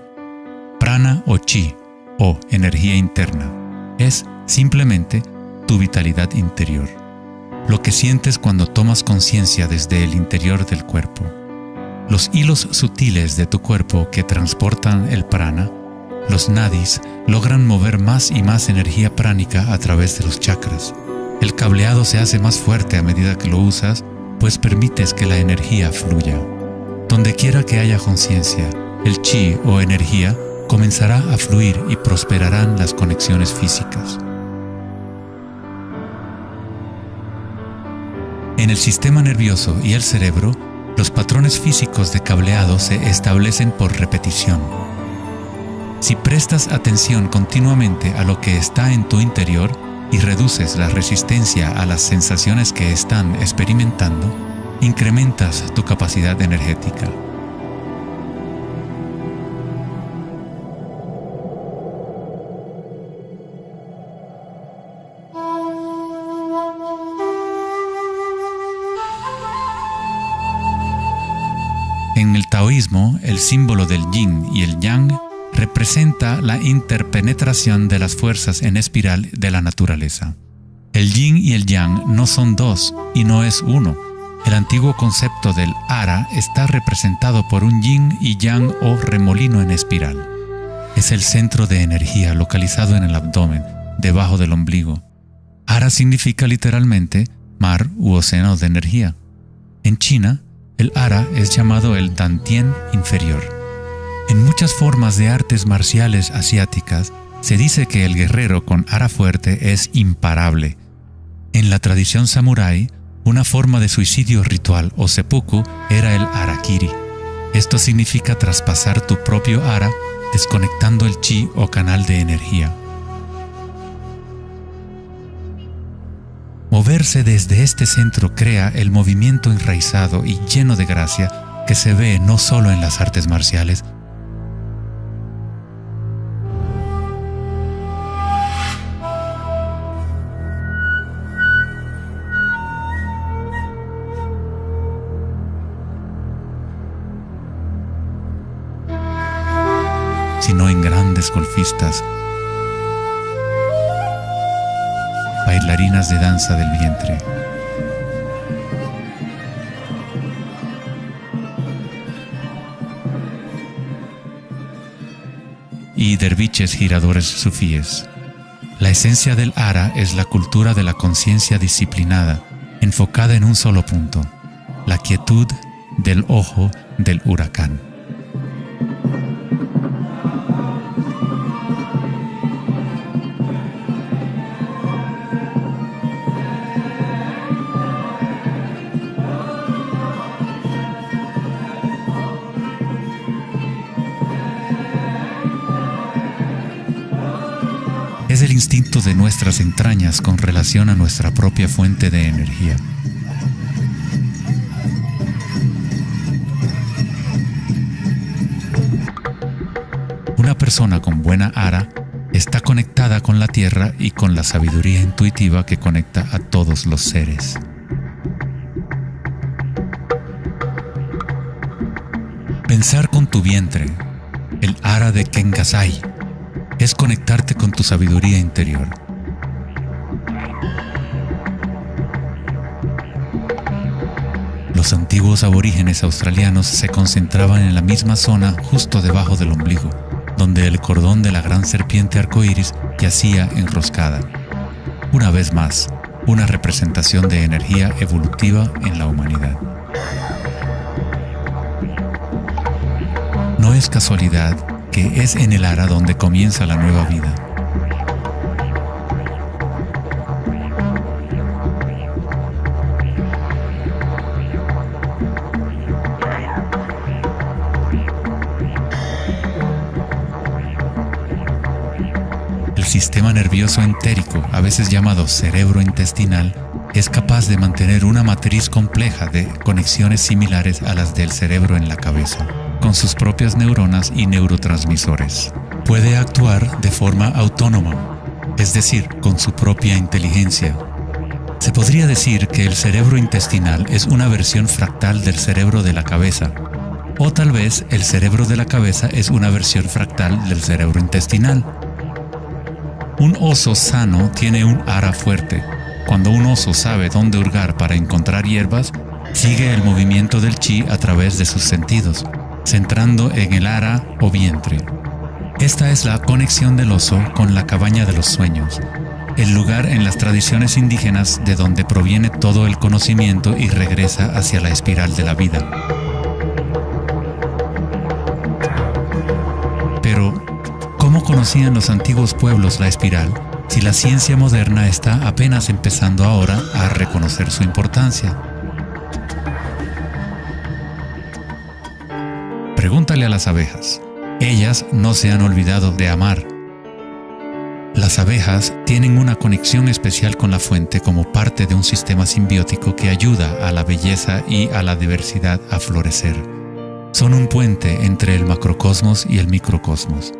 Prana o chi, o energía interna, es simplemente tu vitalidad interior. Lo que sientes cuando tomas conciencia desde el interior del cuerpo. Los hilos sutiles de tu cuerpo que transportan el prana, los nadis, logran mover más y más energía pránica a través de los chakras. El cableado se hace más fuerte a medida que lo usas, pues permites que la energía fluya. Donde quiera que haya conciencia, el chi o energía comenzará a fluir y prosperarán las conexiones físicas. En el sistema nervioso y el cerebro, los patrones físicos de cableado se establecen por repetición. Si prestas atención continuamente a lo que está en tu interior y reduces la resistencia a las sensaciones que están experimentando, incrementas tu capacidad energética. En el taoísmo, el símbolo del yin y el yang representa la interpenetración de las fuerzas en espiral de la naturaleza. El yin y el yang no son dos y no es uno. El antiguo concepto del ara está representado por un yin y yang o remolino en espiral. Es el centro de energía localizado en el abdomen, debajo del ombligo. Ara significa literalmente mar u océano de energía. En China, el ara es llamado el Dantien inferior. En muchas formas de artes marciales asiáticas, se dice que el guerrero con ara fuerte es imparable. En la tradición samurái, una forma de suicidio ritual o seppuku era el harakiri. Esto significa traspasar tu propio ara, desconectando el chi o canal de energía. Moverse desde este centro crea el movimiento enraizado y lleno de gracia que se ve no solo en las artes marciales, sino en grandes golfistas, bailarinas de danza del vientre. Y derviches giradores sufíes. La esencia del ara es la cultura de la conciencia disciplinada, enfocada en un solo punto, la quietud del ojo del huracán. Es el instinto de nuestras entrañas con relación a nuestra propia fuente de energía. Una persona con buena ara está conectada con la tierra y con la sabiduría intuitiva que conecta a todos los seres. Pensar con tu vientre, el ara de Kengasai, es conectarte con tu sabiduría interior. Los antiguos aborígenes australianos se concentraban en la misma zona justo debajo del ombligo, donde el cordón de la gran serpiente arcoíris yacía enroscada. Una vez más, una representación de energía evolutiva en la humanidad. No es casualidad que es en el ara donde comienza la nueva vida. El sistema nervioso entérico, a veces llamado cerebro intestinal, es capaz de mantener una matriz compleja de conexiones similares a las del cerebro en la cabeza, con sus propias neuronas y neurotransmisores. Puede actuar de forma autónoma, es decir, con su propia inteligencia. Se podría decir que el cerebro intestinal es una versión fractal del cerebro de la cabeza, o tal vez el cerebro de la cabeza es una versión fractal del cerebro intestinal. Un oso sano tiene un ara fuerte. Cuando un oso sabe dónde hurgar para encontrar hierbas, sigue el movimiento del chi a través de sus sentidos, centrando en el ara o vientre. Esta es la conexión del oso con la cabaña de los sueños, el lugar en las tradiciones indígenas de donde proviene todo el conocimiento y regresa hacia la espiral de la vida. Pero, ¿cómo conocían los antiguos pueblos la espiral si la ciencia moderna está apenas empezando ahora a reconocer su importancia? Pregúntale a las abejas. Ellas no se han olvidado de amar. Las abejas tienen una conexión especial con la fuente como parte de un sistema simbiótico que ayuda a la belleza y a la diversidad a florecer. Son un puente entre el macrocosmos y el microcosmos.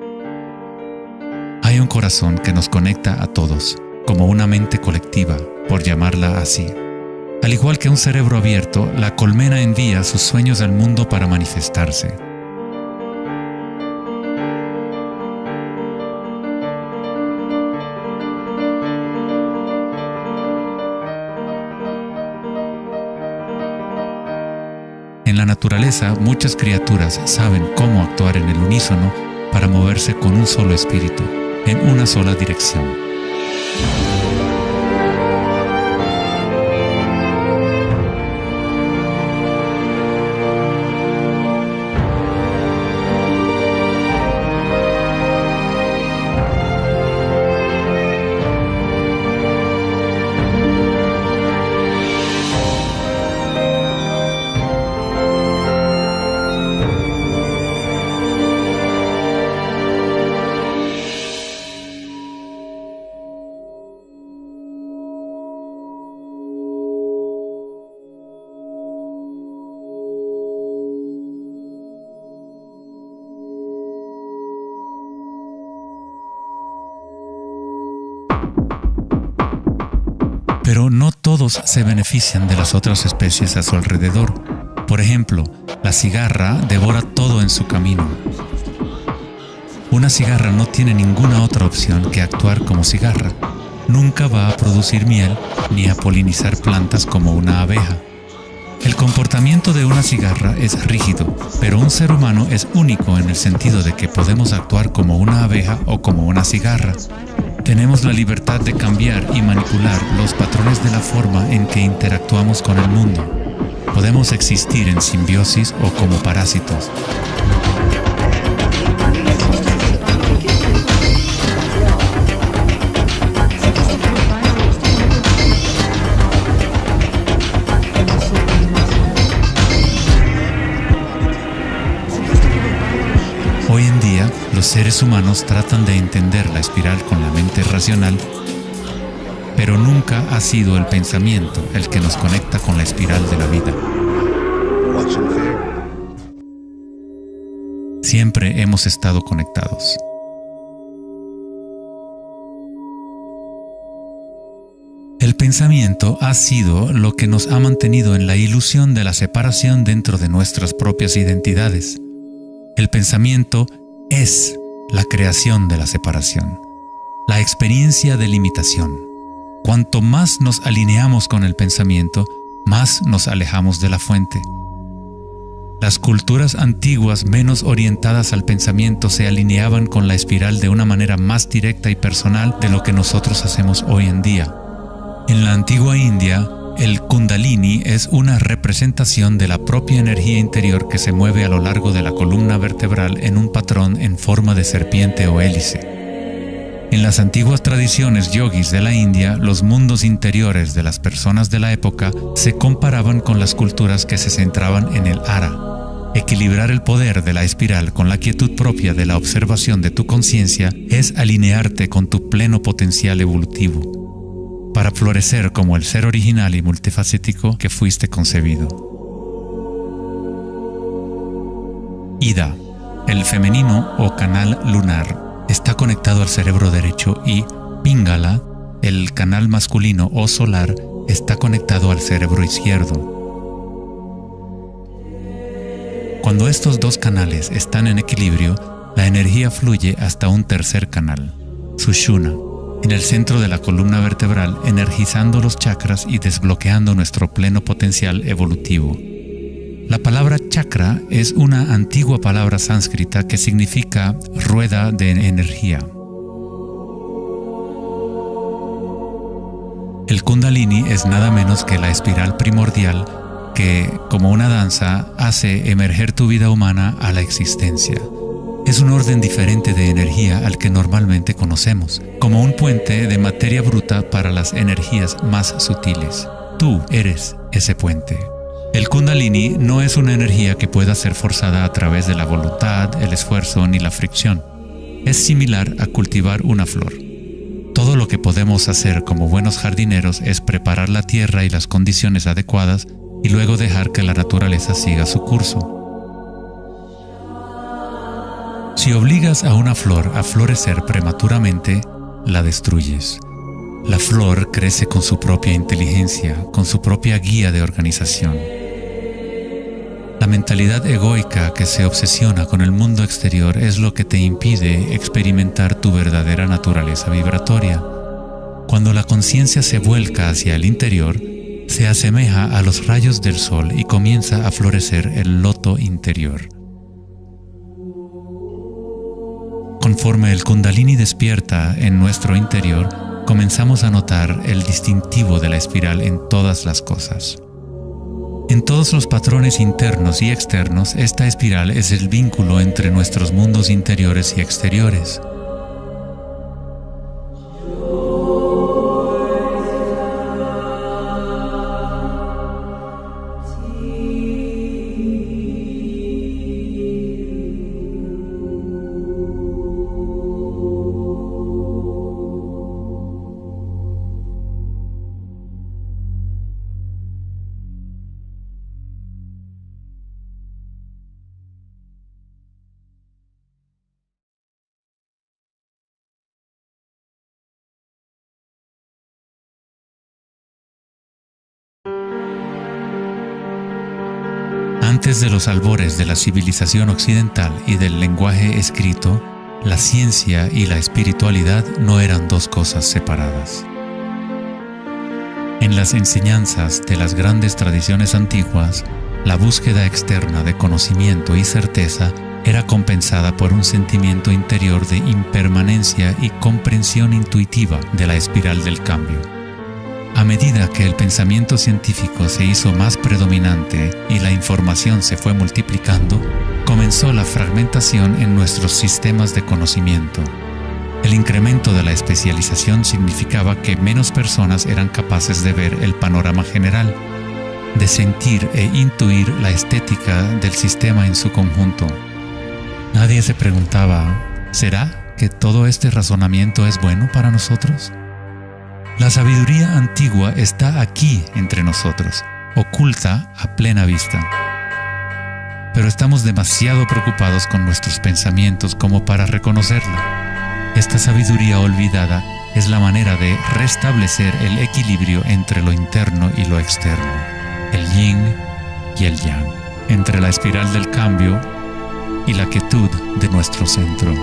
Hay un corazón que nos conecta a todos, como una mente colectiva, por llamarla así. Al igual que un cerebro abierto, la colmena envía sus sueños al mundo para manifestarse. En la naturaleza, muchas criaturas saben cómo actuar en el unísono para moverse con un solo espíritu, en una sola dirección. Pero no todos se benefician de las otras especies a su alrededor. Por ejemplo, la cigarra devora todo en su camino. Una cigarra no tiene ninguna otra opción que actuar como cigarra. Nunca va a producir miel ni a polinizar plantas como una abeja. El comportamiento de una cigarra es rígido, pero un ser humano es único en el sentido de que podemos actuar como una abeja o como una cigarra. Tenemos la libertad de cambiar y manipular los patrones de la forma en que interactuamos con el mundo. Podemos existir en simbiosis o como parásitos. Hoy en día, los seres humanos tratan de entender la espiral con la mente racional, pero nunca ha sido el pensamiento el que nos conecta con la espiral de la vida. Siempre hemos estado conectados. El pensamiento ha sido lo que nos ha mantenido en la ilusión de la separación dentro de nuestras propias identidades. El pensamiento es la creación de la separación, la experiencia de limitación. Cuanto más nos alineamos con el pensamiento, más nos alejamos de la fuente. Las culturas antiguas menos orientadas al pensamiento se alineaban con la espiral de una manera más directa y personal de lo que nosotros hacemos hoy en día. En la antigua India, el Kundalini es una representación de la propia energía interior que se mueve a lo largo de la columna vertebral en un patrón en forma de serpiente o hélice. En las antiguas tradiciones yogis de la India, los mundos interiores de las personas de la época se comparaban con las culturas que se centraban en el Ara. Equilibrar el poder de la espiral con la quietud propia de la observación de tu conciencia es alinearte con tu pleno potencial evolutivo, para florecer como el ser original y multifacético que fuiste concebido. Ida, el femenino o canal lunar, está conectado al cerebro derecho y Pingala, el canal masculino o solar, está conectado al cerebro izquierdo. Cuando estos dos canales están en equilibrio, la energía fluye hasta un tercer canal, Sushumna, en el centro de la columna vertebral, energizando los chakras y desbloqueando nuestro pleno potencial evolutivo. La palabra chakra es una antigua palabra sánscrita que significa rueda de energía. El Kundalini es nada menos que la espiral primordial que, como una danza, hace emerger tu vida humana a la existencia. Es un orden diferente de energía al que normalmente conocemos, como un puente de materia bruta para las energías más sutiles. Tú eres ese puente. El Kundalini no es una energía que pueda ser forzada a través de la voluntad, el esfuerzo ni la fricción. Es similar a cultivar una flor. Todo lo que podemos hacer como buenos jardineros es preparar la tierra y las condiciones adecuadas y luego dejar que la naturaleza siga su curso. Si obligas a una flor a florecer prematuramente, la destruyes. La flor crece con su propia inteligencia, con su propia guía de organización. La mentalidad egoica que se obsesiona con el mundo exterior es lo que te impide experimentar tu verdadera naturaleza vibratoria. Cuando la conciencia se vuelca hacia el interior, se asemeja a los rayos del sol y comienza a florecer el loto interior. Conforme el Kundalini despierta en nuestro interior, comenzamos a notar el distintivo de la espiral en todas las cosas. En todos los patrones internos y externos, esta espiral es el vínculo entre nuestros mundos interiores y exteriores. Antes de los albores de la civilización occidental y del lenguaje escrito, la ciencia y la espiritualidad no eran dos cosas separadas. En las enseñanzas de las grandes tradiciones antiguas, la búsqueda externa de conocimiento y certeza era compensada por un sentimiento interior de impermanencia y comprensión intuitiva de la espiral del cambio. A medida que el pensamiento científico se hizo más predominante y la información se fue multiplicando, comenzó la fragmentación en nuestros sistemas de conocimiento. El incremento de la especialización significaba que menos personas eran capaces de ver el panorama general, de sentir e intuir la estética del sistema en su conjunto. Nadie se preguntaba, ¿será que todo este razonamiento es bueno para nosotros? La sabiduría antigua está aquí entre nosotros, oculta a plena vista. Pero estamos demasiado preocupados con nuestros pensamientos como para reconocerla. Esta sabiduría olvidada es la manera de restablecer el equilibrio entre lo interno y lo externo, el yin y el yang, entre la espiral del cambio y la quietud de nuestro centro.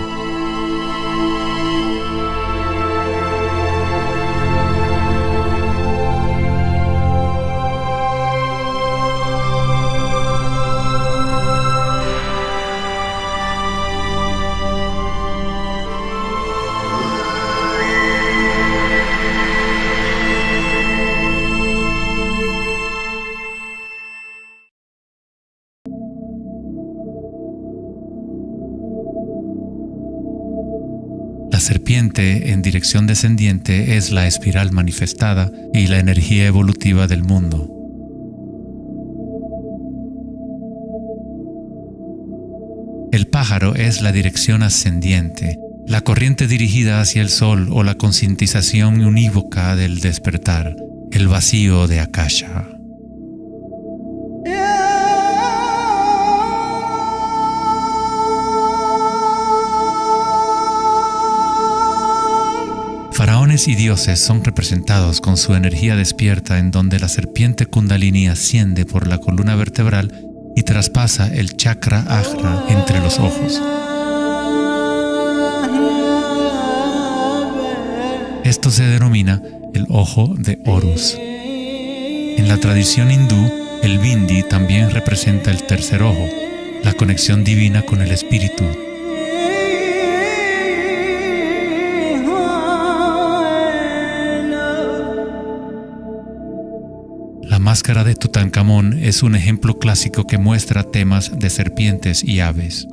serpiente en dirección descendiente es la espiral manifestada y la energía evolutiva del mundo. El pájaro es la dirección ascendiente, la corriente dirigida hacia el sol o la concientización unívoca del despertar, el vacío de Akasha. Faraones y dioses son representados con su energía despierta, en donde la serpiente Kundalini asciende por la columna vertebral y traspasa el chakra ajna entre los ojos. Esto se denomina el ojo de Horus. En la tradición hindú, el bindi también representa el tercer ojo, la conexión divina con el espíritu. La máscara de Tutankamón es un ejemplo clásico que muestra temas de serpientes y aves.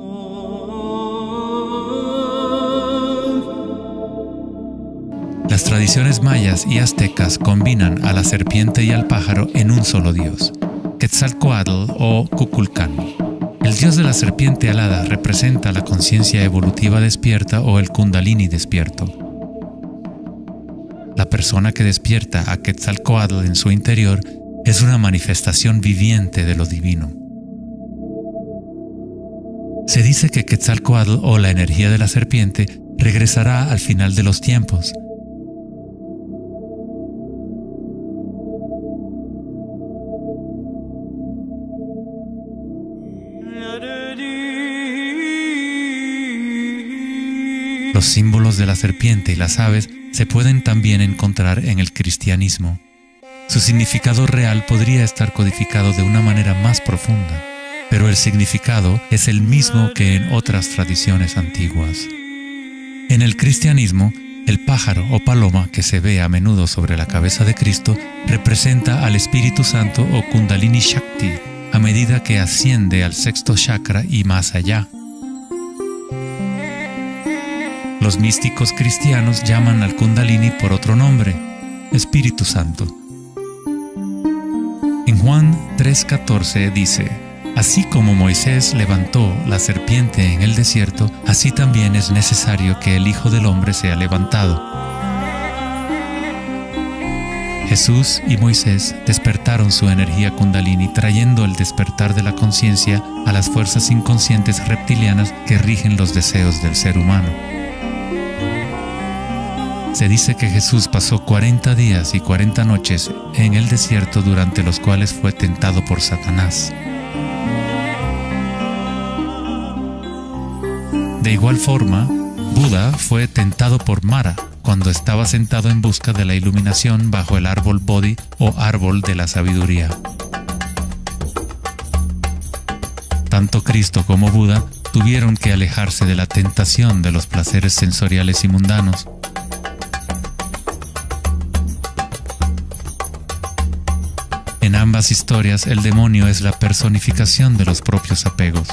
Las tradiciones mayas y aztecas combinan a la serpiente y al pájaro en un solo dios, Quetzalcóatl o Kukulcán. El dios de la serpiente alada representa la conciencia evolutiva despierta o el Kundalini despierto. La persona que despierta a Quetzalcóatl en su interior es una manifestación viviente de lo divino. Se dice que Quetzalcóatl o la energía de la serpiente regresará al final de los tiempos. Los símbolos de la serpiente y las aves se pueden también encontrar en el cristianismo. Su significado real podría estar codificado de una manera más profunda, pero el significado es el mismo que en otras tradiciones antiguas. En el cristianismo, el pájaro o paloma que se ve a menudo sobre la cabeza de Cristo representa al Espíritu Santo o Kundalini Shakti a medida que asciende al sexto chakra y más allá. Los místicos cristianos llaman al Kundalini por otro nombre, Espíritu Santo. En Juan 3:14 dice: así como Moisés levantó la serpiente en el desierto, así también es necesario que el Hijo del Hombre sea levantado. Jesús y Moisés despertaron su energía Kundalini, trayendo el despertar de la conciencia a las fuerzas inconscientes reptilianas que rigen los deseos del ser humano. Se dice que Jesús pasó 40 días y 40 noches en el desierto, durante los cuales fue tentado por Satanás. De igual forma, Buda fue tentado por Mara cuando estaba sentado en busca de la iluminación bajo el árbol Bodhi o árbol de la sabiduría. Tanto Cristo como Buda tuvieron que alejarse de la tentación de los placeres sensoriales y mundanos. En ambas historias, el demonio es la personificación de los propios apegos.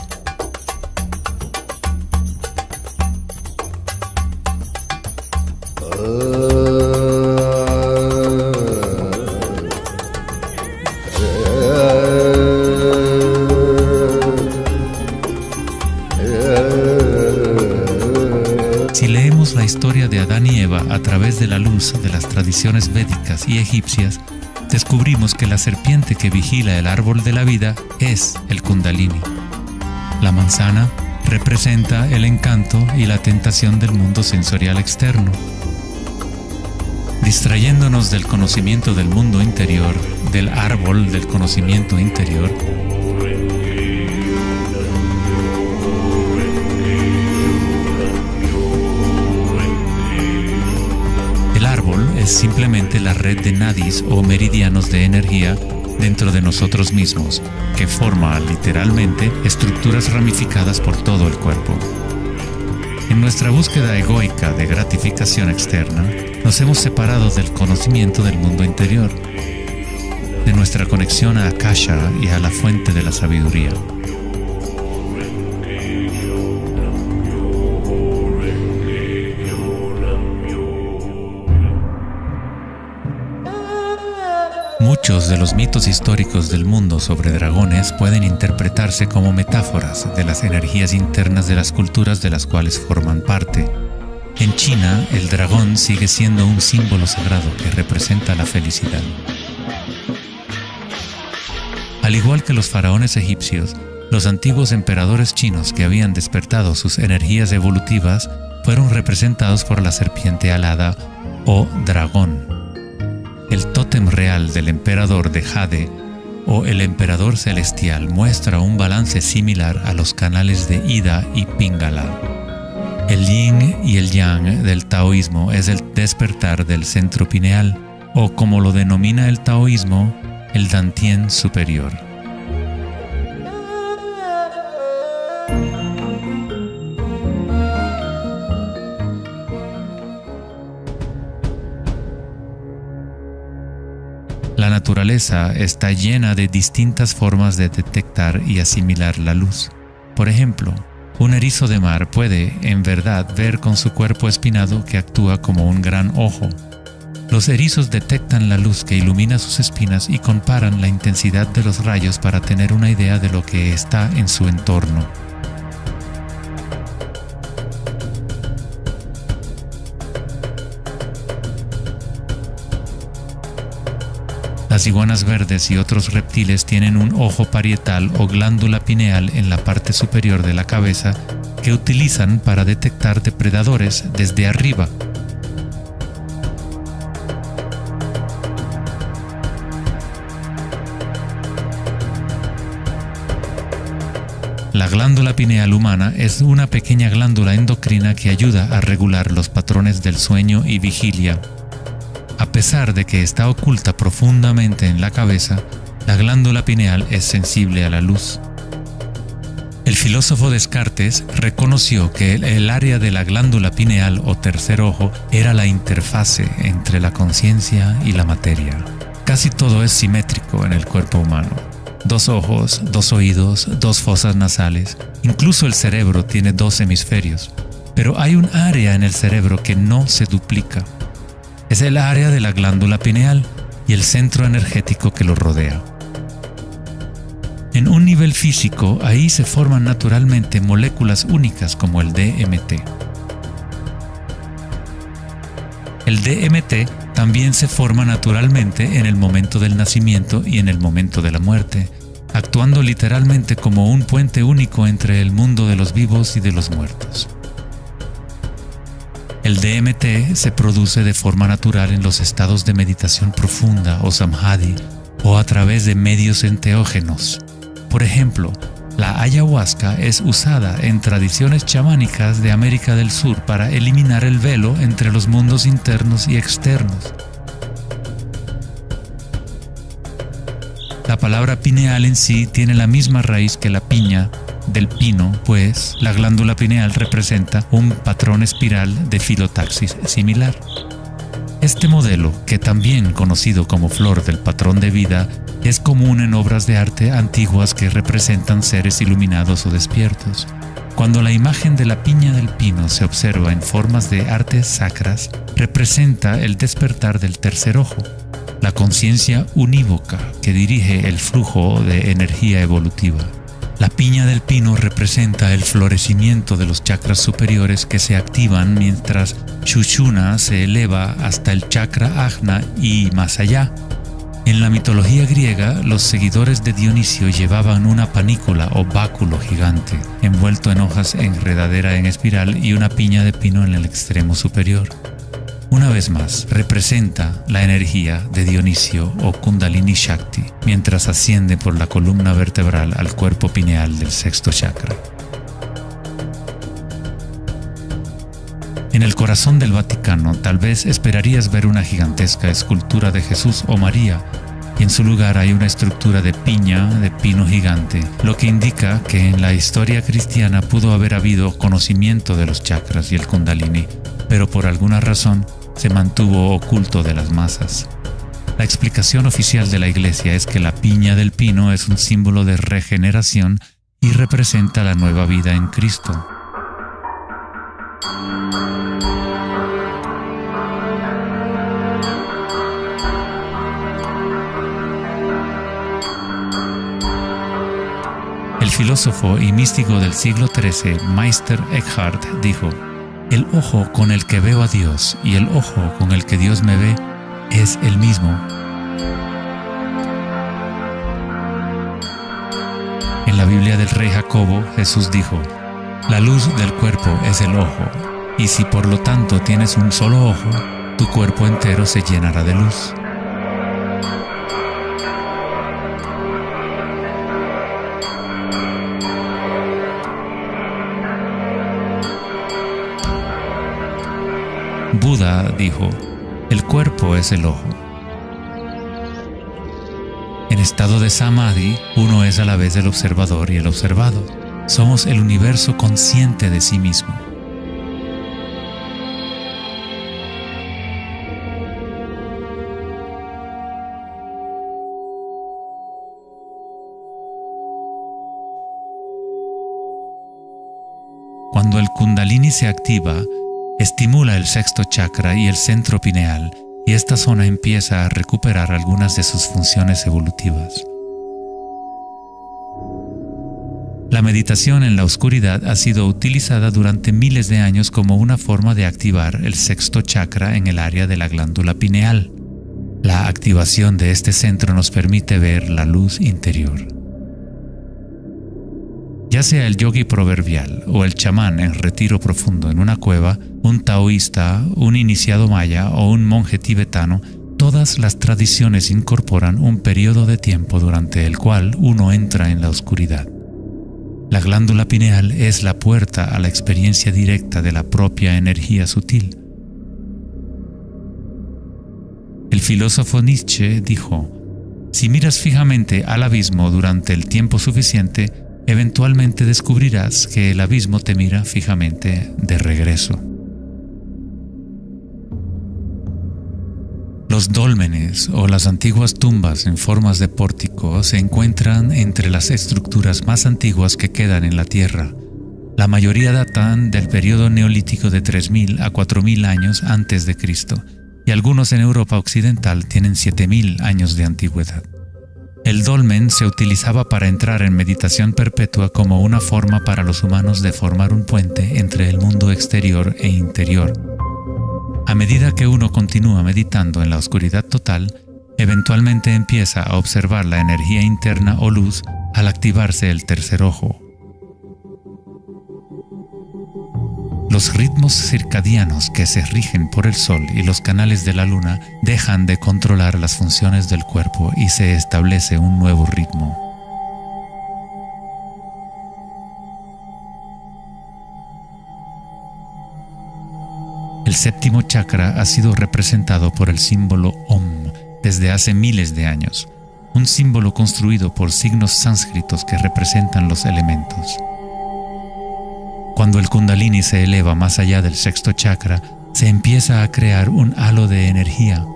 Si leemos la historia de Adán y Eva a través de la luz de las tradiciones védicas y egipcias, descubrimos que la serpiente que vigila el árbol de la vida es el Kundalini. La manzana representa el encanto y la tentación del mundo sensorial externo. Distrayéndonos del conocimiento del mundo interior, del árbol del conocimiento interior, es simplemente la red de nadis o meridianos de energía dentro de nosotros mismos, que forma literalmente estructuras ramificadas por todo el cuerpo. En nuestra búsqueda egoica de gratificación externa, nos hemos separado del conocimiento del mundo interior, de nuestra conexión a Akasha y a la fuente de la sabiduría. Muchos de los mitos históricos del mundo sobre dragones pueden interpretarse como metáforas de las energías internas de las culturas de las cuales forman parte. En China, el dragón sigue siendo un símbolo sagrado que representa la felicidad. Al igual que los faraones egipcios, los antiguos emperadores chinos que habían despertado sus energías evolutivas fueron representados por la serpiente alada o dragón. El tótem real del emperador de Jade o el emperador celestial muestra un balance similar a los canales de Ida y Pingala. El yin y el yang del taoísmo es el despertar del centro pineal, o como lo denomina el taoísmo, el Dantien superior. La naturaleza está llena de distintas formas de detectar y asimilar la luz. Por ejemplo, un erizo de mar puede, en verdad, ver con su cuerpo espinado que actúa como un gran ojo. Los erizos detectan la luz que ilumina sus espinas y comparan la intensidad de los rayos para tener una idea de lo que está en su entorno. Las iguanas verdes y otros reptiles tienen un ojo parietal o glándula pineal en la parte superior de la cabeza que utilizan para detectar depredadores desde arriba. La glándula pineal humana es una pequeña glándula endocrina que ayuda a regular los patrones del sueño y vigilia. A pesar de que está oculta profundamente en la cabeza, la glándula pineal es sensible a la luz. El filósofo Descartes reconoció que el área de la glándula pineal o tercer ojo era la interfase entre la conciencia y la materia. Casi todo es simétrico en el cuerpo humano. 2 ojos, 2 oídos, 2 fosas nasales. Incluso el cerebro tiene 2 hemisferios. Pero hay un área en el cerebro que no se duplica. Es el área de la glándula pineal y el centro energético que lo rodea. En un nivel físico, ahí se forman naturalmente moléculas únicas como el DMT. El DMT también se forma naturalmente en el momento del nacimiento y en el momento de la muerte, actuando literalmente como un puente único entre el mundo de los vivos y de los muertos. El DMT se produce de forma natural en los estados de meditación profunda o samadhi o a través de medios enteógenos. Por ejemplo, la ayahuasca es usada en tradiciones chamánicas de América del Sur para eliminar el velo entre los mundos internos y externos. La palabra pineal en sí tiene la misma raíz que la piña del pino, pues la glándula pineal representa un patrón espiral de filotaxis similar. Este modelo, que también conocido como flor del patrón de vida, es común en obras de arte antiguas que representan seres iluminados o despiertos. Cuando la imagen de la piña del pino se observa en formas de artes sacras, representa el despertar del tercer ojo, la conciencia unívoca que dirige el flujo de energía evolutiva. La piña del pino representa el florecimiento de los chakras superiores que se activan mientras Sushumna se eleva hasta el chakra Ajna y más allá. En la mitología griega, los seguidores de Dionisio llevaban una panícula o báculo gigante, envuelto en hojas enredadera en espiral y una piña de pino en el extremo superior. Una vez más, representa la energía de Dionisio o Kundalini Shakti, mientras asciende por la columna vertebral al cuerpo pineal del sexto chakra. En el corazón del Vaticano, tal vez esperarías ver una gigantesca escultura de Jesús o María, y en su lugar hay una estructura de piña de pino gigante, lo que indica que en la historia cristiana pudo haber habido conocimiento de los chakras y el Kundalini, pero por alguna razón se mantuvo oculto de las masas. La explicación oficial de la Iglesia es que la piña del pino es un símbolo de regeneración y representa la nueva vida en Cristo. filósofo y místico del siglo XIII, Meister Eckhart, dijo: "El ojo con el que veo a Dios y el ojo con el que Dios me ve es el mismo". En la Biblia del rey Jacobo, Jesús dijo: "La luz del cuerpo es el ojo, y si por lo tanto tienes un solo ojo, tu cuerpo entero se llenará de luz". Buda dijo: "El cuerpo es el ojo". En estado de samadhi, uno es a la vez el observador y el observado. Somos el universo consciente de sí mismo. Cuando el Kundalini se activa, estimula el sexto chakra y el centro pineal, y esta zona empieza a recuperar algunas de sus funciones evolutivas. La meditación en la oscuridad ha sido utilizada durante miles de años como una forma de activar el sexto chakra en el área de la glándula pineal. La activación de este centro nos permite ver la luz interior. Ya sea el yogi proverbial o el chamán en retiro profundo en una cueva, un taoísta, un iniciado maya o un monje tibetano, todas las tradiciones incorporan un periodo de tiempo durante el cual uno entra en la oscuridad. La glándula pineal es la puerta a la experiencia directa de la propia energía sutil. El filósofo Nietzsche dijo: "Si miras fijamente al abismo durante el tiempo suficiente, eventualmente descubrirás que el abismo te mira fijamente de regreso". Los dólmenes o las antiguas tumbas en formas de pórtico se encuentran entre las estructuras más antiguas que quedan en la Tierra. La mayoría datan del periodo neolítico de 3000 a 4000 años antes de Cristo, y algunos en Europa occidental tienen 7000 años de antigüedad. El dolmen se utilizaba para entrar en meditación perpetua como una forma para los humanos de formar un puente entre el mundo exterior e interior. A medida que uno continúa meditando en la oscuridad total, eventualmente empieza a observar la energía interna o luz al activarse el tercer ojo. Los ritmos circadianos que se rigen por el sol y los canales de la luna dejan de controlar las funciones del cuerpo y se establece un nuevo ritmo. El séptimo chakra ha sido representado por el símbolo Om desde hace miles de años, un símbolo construido por signos sánscritos que representan los elementos. Cuando el Kundalini se eleva más allá del sexto chakra, se empieza a crear un halo de energía.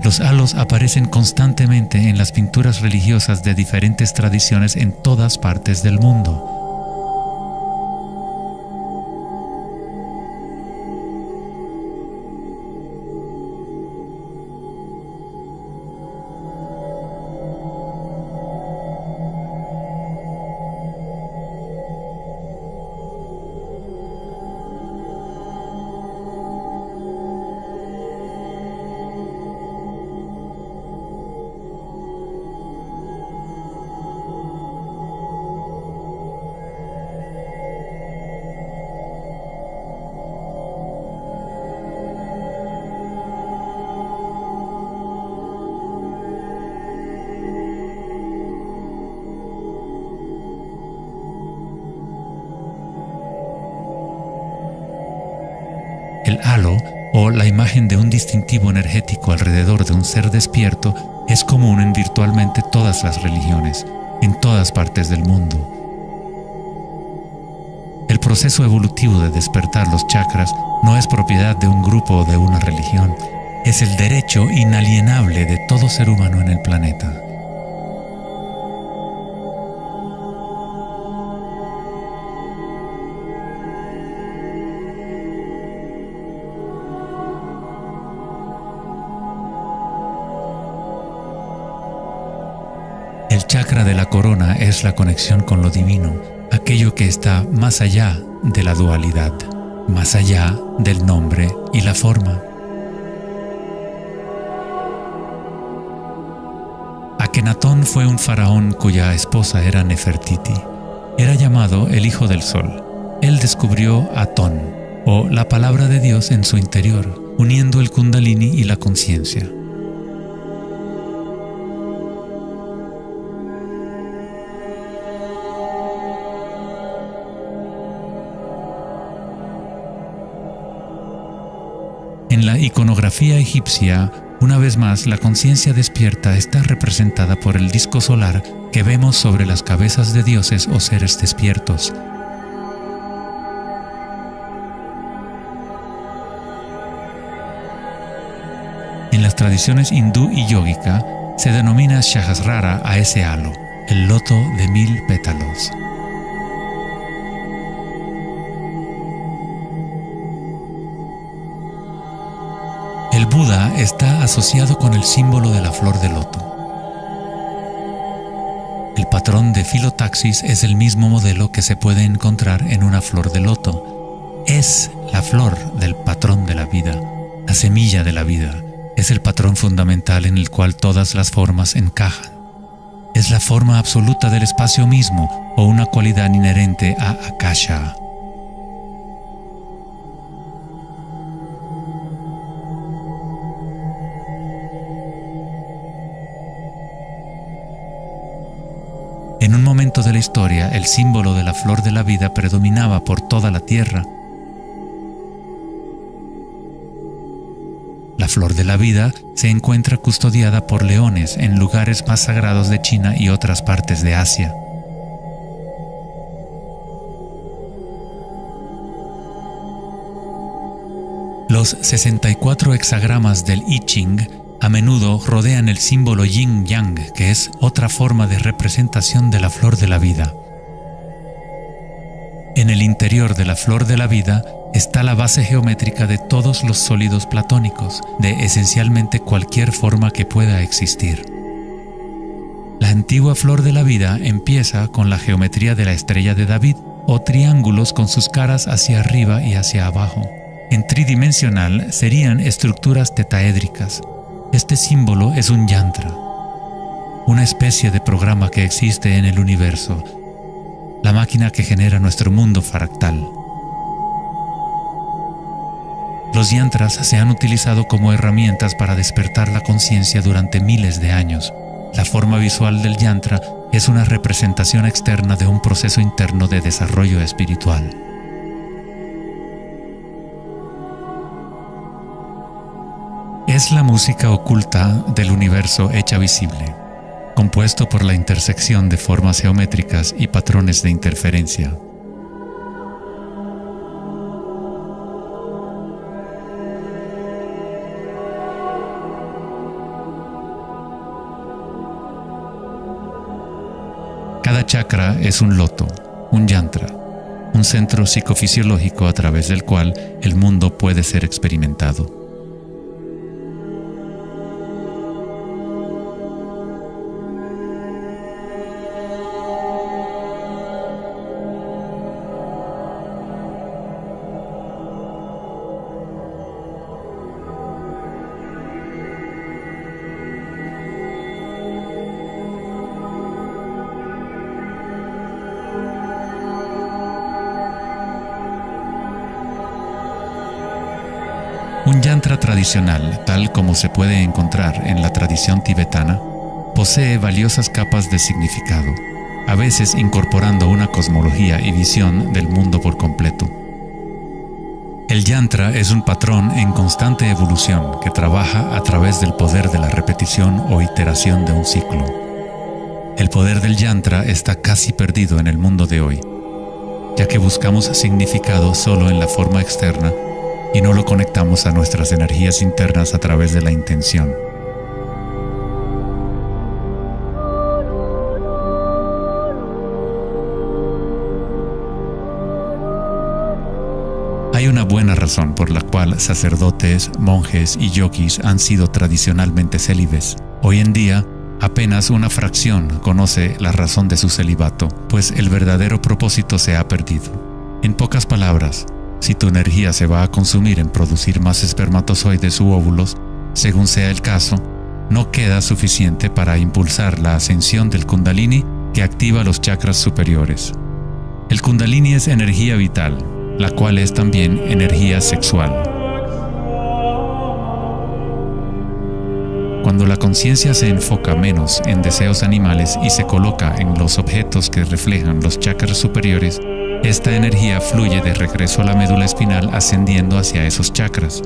Los halos aparecen constantemente en las pinturas religiosas de diferentes tradiciones en todas partes del mundo. El halo, o la imagen de un distintivo energético alrededor de un ser despierto, es común en virtualmente todas las religiones, en todas partes del mundo. El proceso evolutivo de despertar los chakras no es propiedad de un grupo o de una religión, es el derecho inalienable de todo ser humano en el planeta. El chakra de la corona es la conexión con lo divino, aquello que está más allá de la dualidad, más allá del nombre y la forma. Akenatón fue un faraón cuya esposa era Nefertiti. Era llamado el Hijo del Sol. Él descubrió Atón, o la palabra de Dios en su interior, uniendo el Kundalini y la conciencia. En la iconografía egipcia, una vez más, la conciencia despierta está representada por el disco solar que vemos sobre las cabezas de dioses o seres despiertos. En las tradiciones hindú y yógica, se denomina Sahasrara a ese halo, el loto de 1000 pétalos. El Buda está asociado con el símbolo de la flor de loto. El patrón de filotaxis es el mismo modelo que se puede encontrar en una flor de loto. Es la flor del patrón de la vida, la semilla de la vida. Es el patrón fundamental en el cual todas las formas encajan. Es la forma absoluta del espacio mismo o una cualidad inherente a Akasha. En un momento de la historia, el símbolo de la flor de la vida predominaba por toda la tierra. La flor de la vida se encuentra custodiada por leones en lugares más sagrados de China y otras partes de Asia. Los 64 hexagramas del I Ching a menudo rodean el símbolo yin-yang, que es otra forma de representación de la flor de la vida. En el interior de la flor de la vida está la base geométrica de todos los sólidos platónicos, de esencialmente cualquier forma que pueda existir. La antigua flor de la vida empieza con la geometría de la estrella de David, o triángulos con sus caras hacia arriba y hacia abajo. En tridimensional serían estructuras tetaédricas. Este símbolo es un yantra, una especie de programa que existe en el universo, la máquina que genera nuestro mundo fractal. Los yantras se han utilizado como herramientas para despertar la conciencia durante miles de años. La forma visual del yantra es una representación externa de un proceso interno de desarrollo espiritual. Es la música oculta del universo hecha visible, compuesto por la intersección de formas geométricas y patrones de interferencia. Cada chakra es un loto, un yantra, un centro psicofisiológico a través del cual el mundo puede ser experimentado. Un yantra tradicional, tal como se puede encontrar en la tradición tibetana, posee valiosas capas de significado, a veces incorporando una cosmología y visión del mundo por completo. El yantra es un patrón en constante evolución que trabaja a través del poder de la repetición o iteración de un ciclo. El poder del yantra está casi perdido en el mundo de hoy, ya que buscamos significado solo en la forma externa y no lo conectamos a nuestras energías internas a través de la intención. Hay una buena razón por la cual sacerdotes, monjes y yogis han sido tradicionalmente célibes. Hoy en día Apenas una fracción conoce la razón de su celibato, pues el verdadero propósito se ha perdido. En pocas palabras, si tu energía se va a consumir en producir más espermatozoides u óvulos, según sea el caso, no queda suficiente para impulsar la ascensión del Kundalini que activa los chakras superiores. El Kundalini es energía vital, la cual es también energía sexual. Cuando la conciencia se enfoca menos en deseos animales y se coloca en los objetos que reflejan los chakras superiores, esta energía fluye de regreso a la médula espinal ascendiendo hacia esos chakras.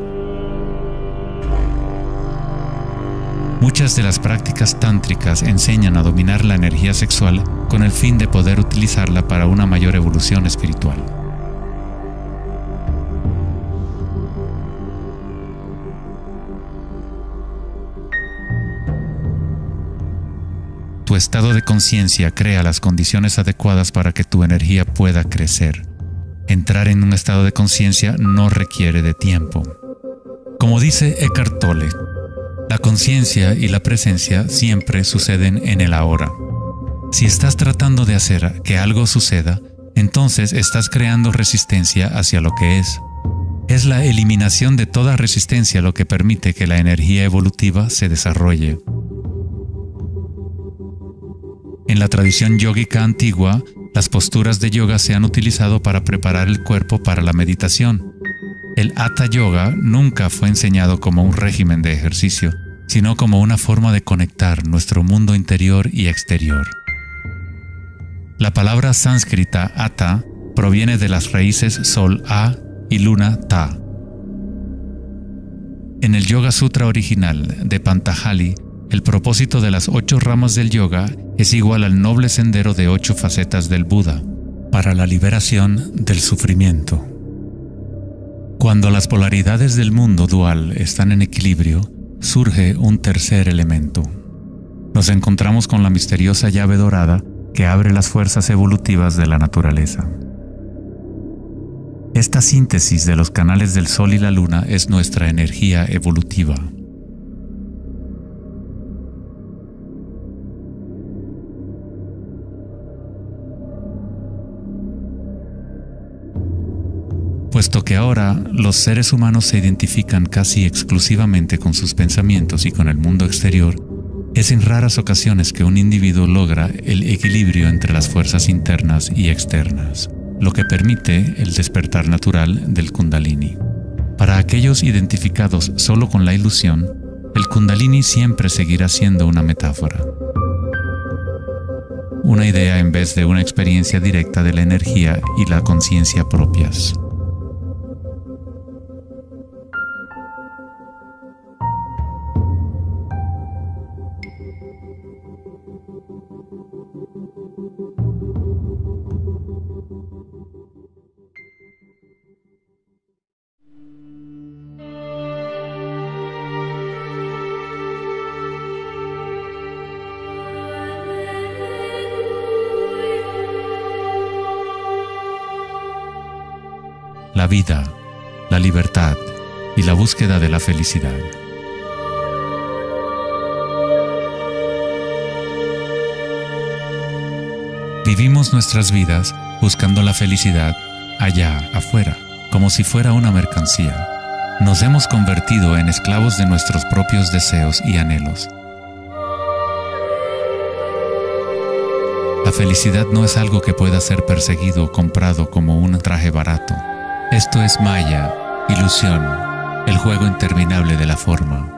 Muchas de las prácticas tántricas enseñan a dominar la energía sexual con el fin de poder utilizarla para una mayor evolución espiritual. Tu estado de conciencia crea las condiciones adecuadas para que tu energía pueda crecer. Entrar en un estado de conciencia no requiere de tiempo. Como dice Eckhart Tolle, la conciencia y la presencia siempre suceden en el ahora. Si estás tratando de hacer que algo suceda, entonces estás creando resistencia hacia lo que es. Es la eliminación de toda resistencia lo que permite que la energía evolutiva se desarrolle. En la tradición yógica antigua, las posturas de yoga se han utilizado para preparar el cuerpo para la meditación. El Hatha Yoga nunca fue enseñado como un régimen de ejercicio, sino como una forma de conectar nuestro mundo interior y exterior. La palabra sánscrita Hatha proviene de las raíces Sol A y Luna Ta. En el Yoga Sutra original de Patanjali, el propósito de las 8 ramas del yoga es igual al noble sendero de 8 facetas del Buda, para la liberación del sufrimiento. Cuando las polaridades del mundo dual están en equilibrio, surge un tercer elemento. Nos encontramos con la misteriosa llave dorada que abre las fuerzas evolutivas de la naturaleza. Esta síntesis de los canales del Sol y la Luna es nuestra energía evolutiva. Puesto que ahora los seres humanos se identifican casi exclusivamente con sus pensamientos y con el mundo exterior, es en raras ocasiones que un individuo logra el equilibrio entre las fuerzas internas y externas, lo que permite el despertar natural del Kundalini. Para aquellos identificados solo con la ilusión, el Kundalini siempre seguirá siendo una metáfora. Una idea en vez de una experiencia directa de la energía y la conciencia propias. La vida, la libertad y la búsqueda de la felicidad. Vivimos nuestras vidas buscando la felicidad allá afuera, como si fuera una mercancía. Nos hemos convertido en esclavos de nuestros propios deseos y anhelos. La felicidad no es algo que pueda ser perseguido o comprado como un traje barato. Esto es maya, ilusión, el juego interminable de la forma.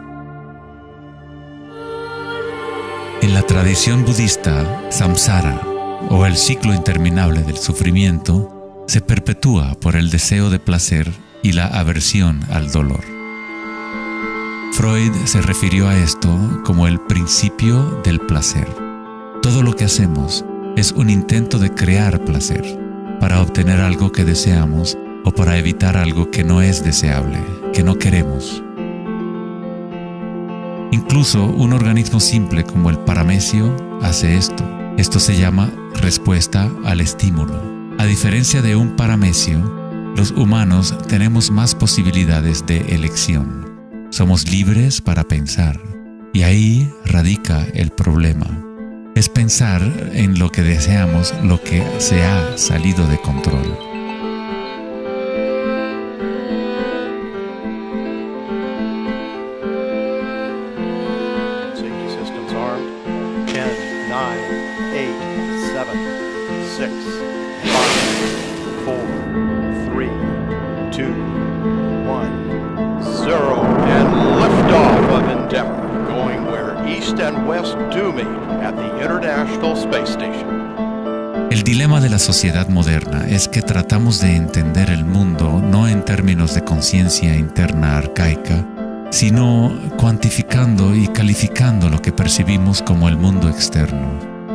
En la tradición budista, samsara, o el ciclo interminable del sufrimiento, se perpetúa por el deseo de placer y la aversión al dolor. Freud se refirió a esto como el principio del placer. Todo lo que hacemos es un intento de crear placer, para obtener algo que deseamos o para evitar algo que no es deseable, que no queremos. Incluso un organismo simple como el paramecio hace esto. Esto se llama respuesta al estímulo. A diferencia de un paramecio, los humanos tenemos más posibilidades de elección. Somos libres para pensar. Y ahí radica el problema. Es pensar en lo que deseamos, lo que se ha salido de control. Safety systems armed. 10, 9, 8, 7, 6, 5, 4, 3, 2, 1, 0. And liftoff of Endeavour, going where East and West do meet at the International Space Station. El dilema de la sociedad moderna es que tratamos de entender el mundo no en términos de conciencia interna arcaica, sino cuantificando y calificando lo que percibimos como el mundo externo,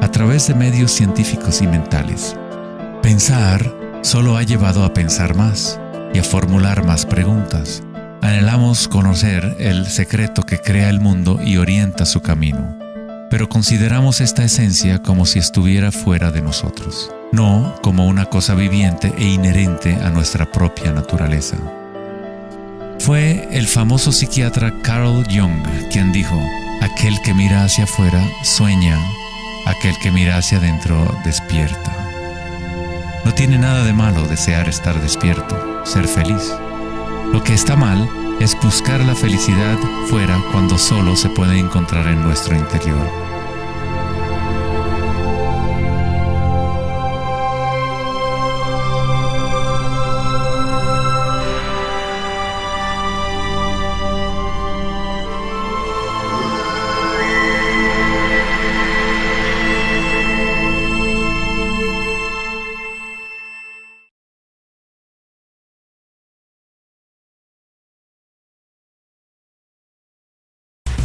a través de medios científicos y mentales. Pensar solo ha llevado a pensar más y a formular más preguntas. Anhelamos conocer el secreto que crea el mundo y orienta su camino, pero consideramos esta esencia como si estuviera fuera de nosotros, no como una cosa viviente e inherente a nuestra propia naturaleza. Fue el famoso psiquiatra Carl Jung quien dijo: aquel que mira hacia afuera sueña, aquel que mira hacia adentro despierta. No tiene nada de malo desear estar despierto, ser feliz. Lo que está mal es buscar la felicidad fuera cuando solo se puede encontrar en nuestro interior.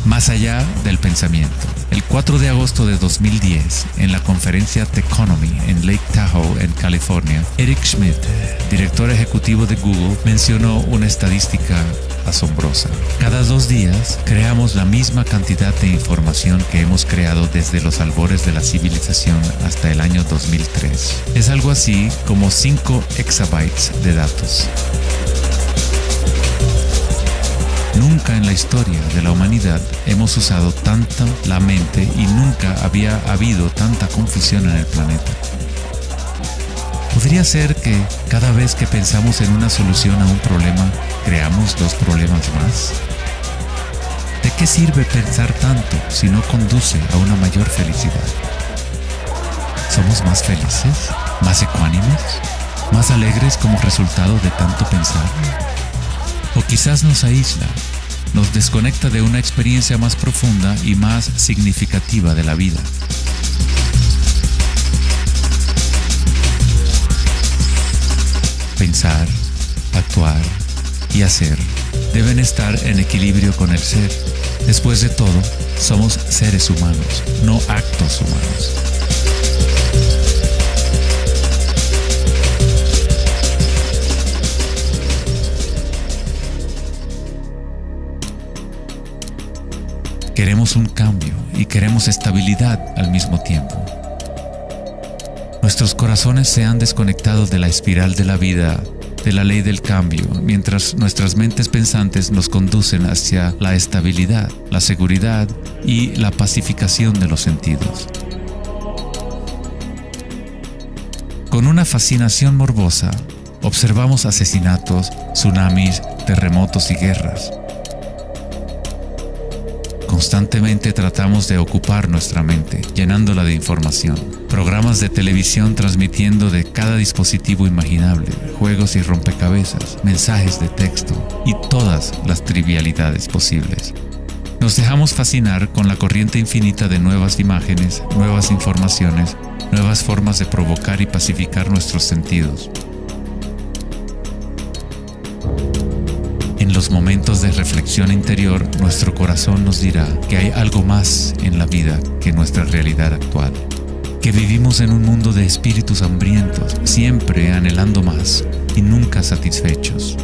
Más allá del pensamiento. El 4 de agosto de 2010, en la conferencia Techonomy en Lake Tahoe, en California, Eric Schmidt, director ejecutivo de Google, mencionó una estadística asombrosa. Cada 2 días creamos la misma cantidad de información que hemos creado desde los albores de la civilización hasta el año 2003. Es algo así como 5 exabytes de datos. Nunca en la historia de la humanidad hemos usado tanto la mente y nunca había habido tanta confusión en el planeta. ¿Podría ser que cada vez que pensamos en una solución a un problema, creamos 2 problemas más? ¿De qué sirve pensar tanto si no conduce a una mayor felicidad? ¿Somos más felices? ¿Más ecuánimes? ¿Más alegres como resultado de tanto pensar? O quizás nos aísla, nos desconecta de una experiencia más profunda y más significativa de la vida. Pensar, actuar y hacer deben estar en equilibrio con el ser. Después de todo, somos seres humanos, no actos humanos. Queremos un cambio y queremos estabilidad al mismo tiempo. Nuestros corazones se han desconectado de la espiral de la vida, de la ley del cambio, mientras nuestras mentes pensantes nos conducen hacia la estabilidad, la seguridad y la pacificación de los sentidos. Con una fascinación morbosa, observamos asesinatos, tsunamis, terremotos y guerras. Constantemente tratamos de ocupar nuestra mente, llenándola de información. Programas de televisión transmitiendo de cada dispositivo imaginable, juegos y rompecabezas, mensajes de texto y todas las trivialidades posibles. Nos dejamos fascinar con la corriente infinita de nuevas imágenes, nuevas informaciones, nuevas formas de provocar y pacificar nuestros sentidos. En los momentos de reflexión interior, nuestro corazón nos dirá que hay algo más en la vida que nuestra realidad actual, que vivimos en un mundo de espíritus hambrientos, siempre anhelando más y nunca satisfechos.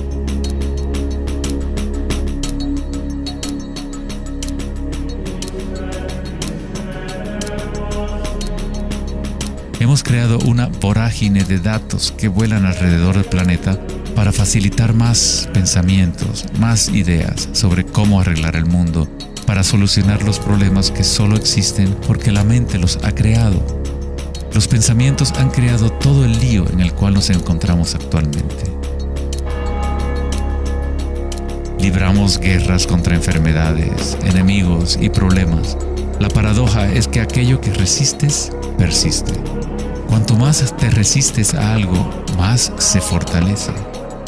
Hemos creado una vorágine de datos que vuelan alrededor del planeta para facilitar más pensamientos, más ideas sobre cómo arreglar el mundo para solucionar los problemas que solo existen porque la mente los ha creado. Los pensamientos han creado todo el lío en el cual nos encontramos actualmente. Libramos guerras contra enfermedades, enemigos y problemas. La paradoja es que aquello que resistes, persiste. Cuanto más te resistes a algo, más se fortalece.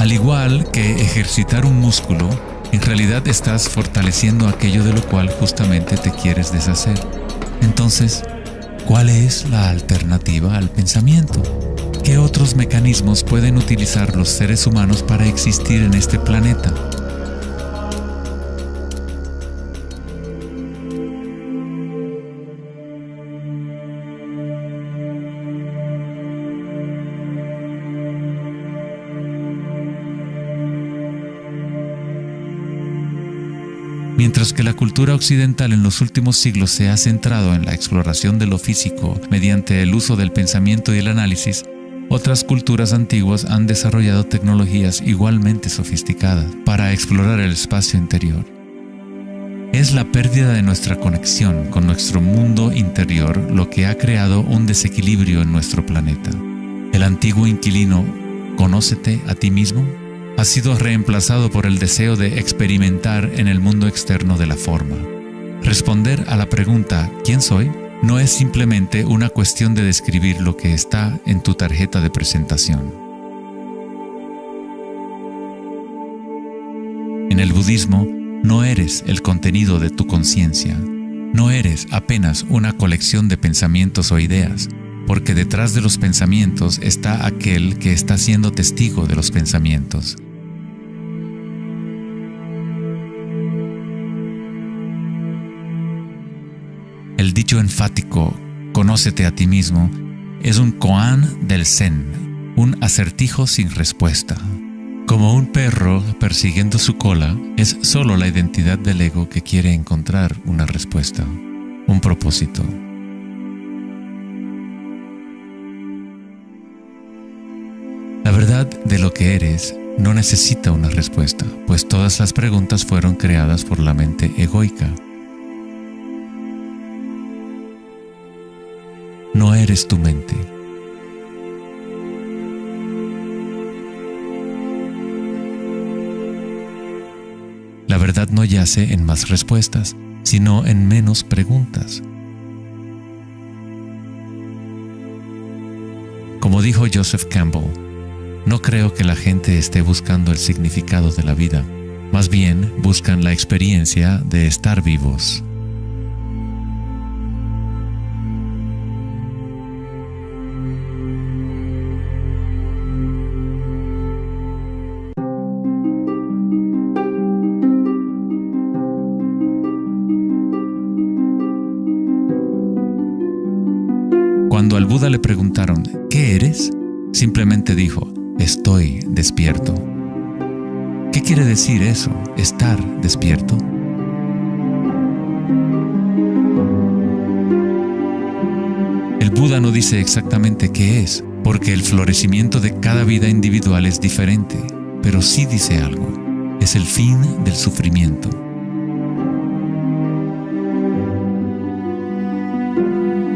Al igual que ejercitar un músculo, en realidad estás fortaleciendo aquello de lo cual justamente te quieres deshacer. Entonces, ¿cuál es la alternativa al pensamiento? ¿Qué otros mecanismos pueden utilizar los seres humanos para existir en este planeta? Mientras que la cultura occidental en los últimos siglos se ha centrado en la exploración de lo físico mediante el uso del pensamiento y el análisis, otras culturas antiguas han desarrollado tecnologías igualmente sofisticadas para explorar el espacio interior. Es la pérdida de nuestra conexión con nuestro mundo interior lo que ha creado un desequilibrio en nuestro planeta. El antiguo inquilino, «Conócete a ti mismo», ha sido reemplazado por el deseo de experimentar en el mundo externo de la forma. Responder a la pregunta ¿quién soy? No es simplemente una cuestión de describir lo que está en tu tarjeta de presentación. En el budismo, no eres el contenido de tu conciencia. No eres apenas una colección de pensamientos o ideas, porque detrás de los pensamientos está aquel que está siendo testigo de los pensamientos. El dicho enfático, «Conócete a ti mismo», es un koan del Zen, un acertijo sin respuesta. Como un perro persiguiendo su cola, es solo la identidad del ego que quiere encontrar una respuesta, un propósito. La verdad de lo que eres no necesita una respuesta, pues todas las preguntas fueron creadas por la mente egoica. No eres tu mente. La verdad no yace en más respuestas, sino en menos preguntas. Como dijo Joseph Campbell, no creo que la gente esté buscando el significado de la vida, más bien buscan la experiencia de estar vivos. Cuando al Buda le preguntaron, ¿qué eres?, simplemente dijo, estoy despierto. ¿Qué quiere decir eso, estar despierto? El Buda no dice exactamente qué es, porque el florecimiento de cada vida individual es diferente, pero sí dice algo, es el fin del sufrimiento.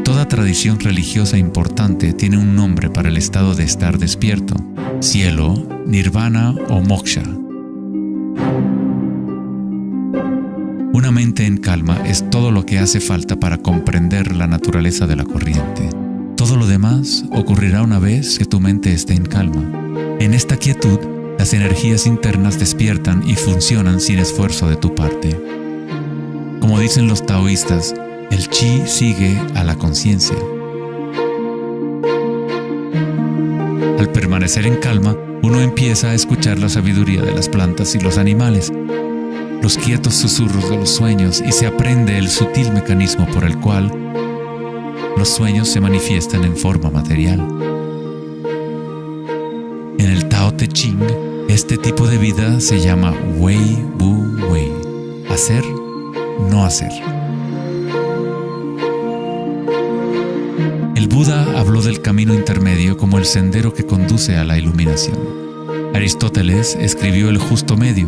Toda tradición religiosa importante tiene un nombre para el estado de estar despierto: cielo, nirvana o moksha. Una mente en calma es todo lo que hace falta para comprender la naturaleza de la corriente. Todo lo demás ocurrirá una vez que tu mente esté en calma. En esta quietud, las energías internas despiertan y funcionan sin esfuerzo de tu parte. Como dicen los taoístas, el chi sigue a la conciencia. Al permanecer en calma, uno empieza a escuchar la sabiduría de las plantas y los animales, los quietos susurros de los sueños, y se aprende el sutil mecanismo por el cual los sueños se manifiestan en forma material. En el Tao Te Ching, este tipo de vida se llama Wei Bu Wei, hacer, no hacer. El Buda habló del camino intermedio como el sendero que conduce a la iluminación. Aristóteles escribió el justo medio,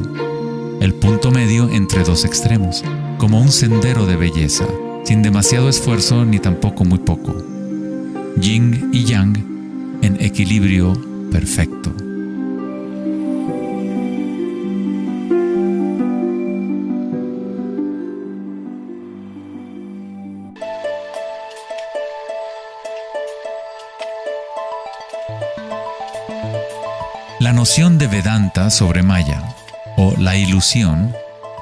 el punto medio entre dos extremos, como un sendero de belleza, sin demasiado esfuerzo ni tampoco muy poco. Yin y Yang en equilibrio perfecto. La noción de Vedanta sobre Maya, o la ilusión,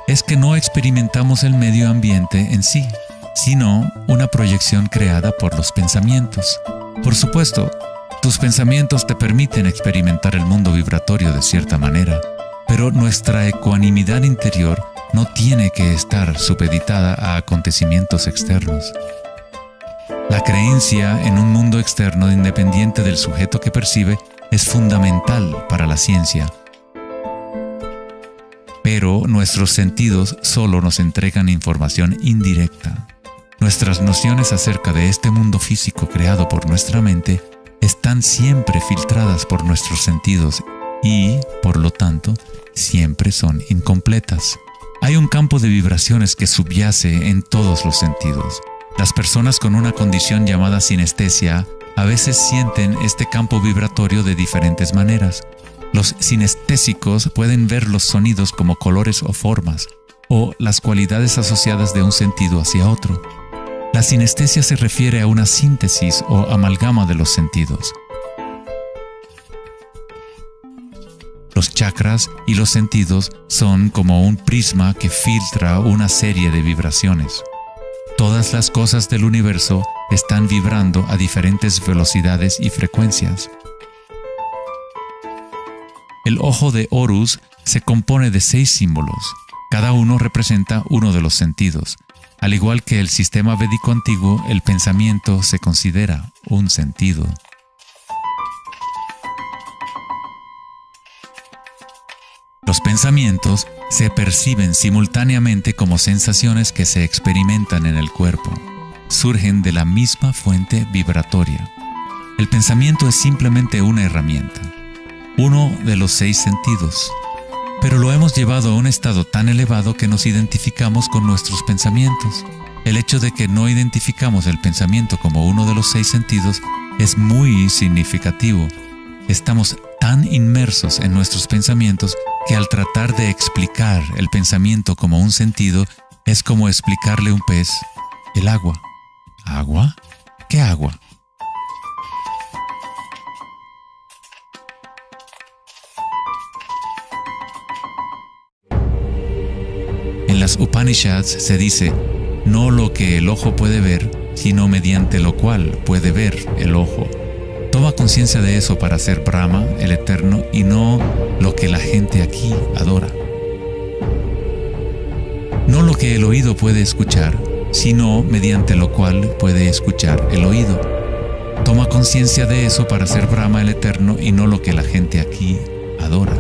es que no experimentamos el medio ambiente en sí, sino una proyección creada por los pensamientos. Por supuesto, tus pensamientos te permiten experimentar el mundo vibratorio de cierta manera, pero nuestra ecuanimidad interior no tiene que estar supeditada a acontecimientos externos. La creencia en un mundo externo independiente del sujeto que percibe es fundamental para la ciencia. Pero nuestros sentidos solo nos entregan información indirecta. Nuestras nociones acerca de este mundo físico creado por nuestra mente están siempre filtradas por nuestros sentidos y, por lo tanto, siempre son incompletas. Hay un campo de vibraciones que subyace en todos los sentidos. Las personas con una condición llamada sinestesia a veces sienten este campo vibratorio de diferentes maneras. Los sinestésicos pueden ver los sonidos como colores o formas, o las cualidades asociadas de un sentido hacia otro. La sinestesia se refiere a una síntesis o amalgama de los sentidos. Los chakras y los sentidos son como un prisma que filtra una serie de vibraciones. Todas las cosas del universo están vibrando a diferentes velocidades y frecuencias. El ojo de Horus se compone de 6 símbolos. Cada uno representa uno de los sentidos. Al igual que el sistema védico antiguo, el pensamiento se considera un sentido. Los pensamientos se perciben simultáneamente como sensaciones que se experimentan en el cuerpo. Surgen de la misma fuente vibratoria. El pensamiento es simplemente una herramienta, uno de los 6 sentidos, pero lo hemos llevado a un estado tan elevado que nos identificamos con nuestros pensamientos. El hecho de que no identificamos el pensamiento como uno de los 6 sentidos es muy significativo. Estamos tan inmersos en nuestros pensamientos que al tratar de explicar el pensamiento como un sentido, es como explicarle a un pez el agua. ¿Agua? ¿Qué agua? En las Upanishads se dice, no lo que el ojo puede ver, sino mediante lo cual puede ver el ojo. Toma conciencia de eso para ser Brahma, el Eterno, y no lo que la gente aquí adora. No lo que el oído puede escuchar, sino mediante lo cual puede escuchar el oído. Toma conciencia de eso para ser Brahma, el Eterno, y no lo que la gente aquí adora.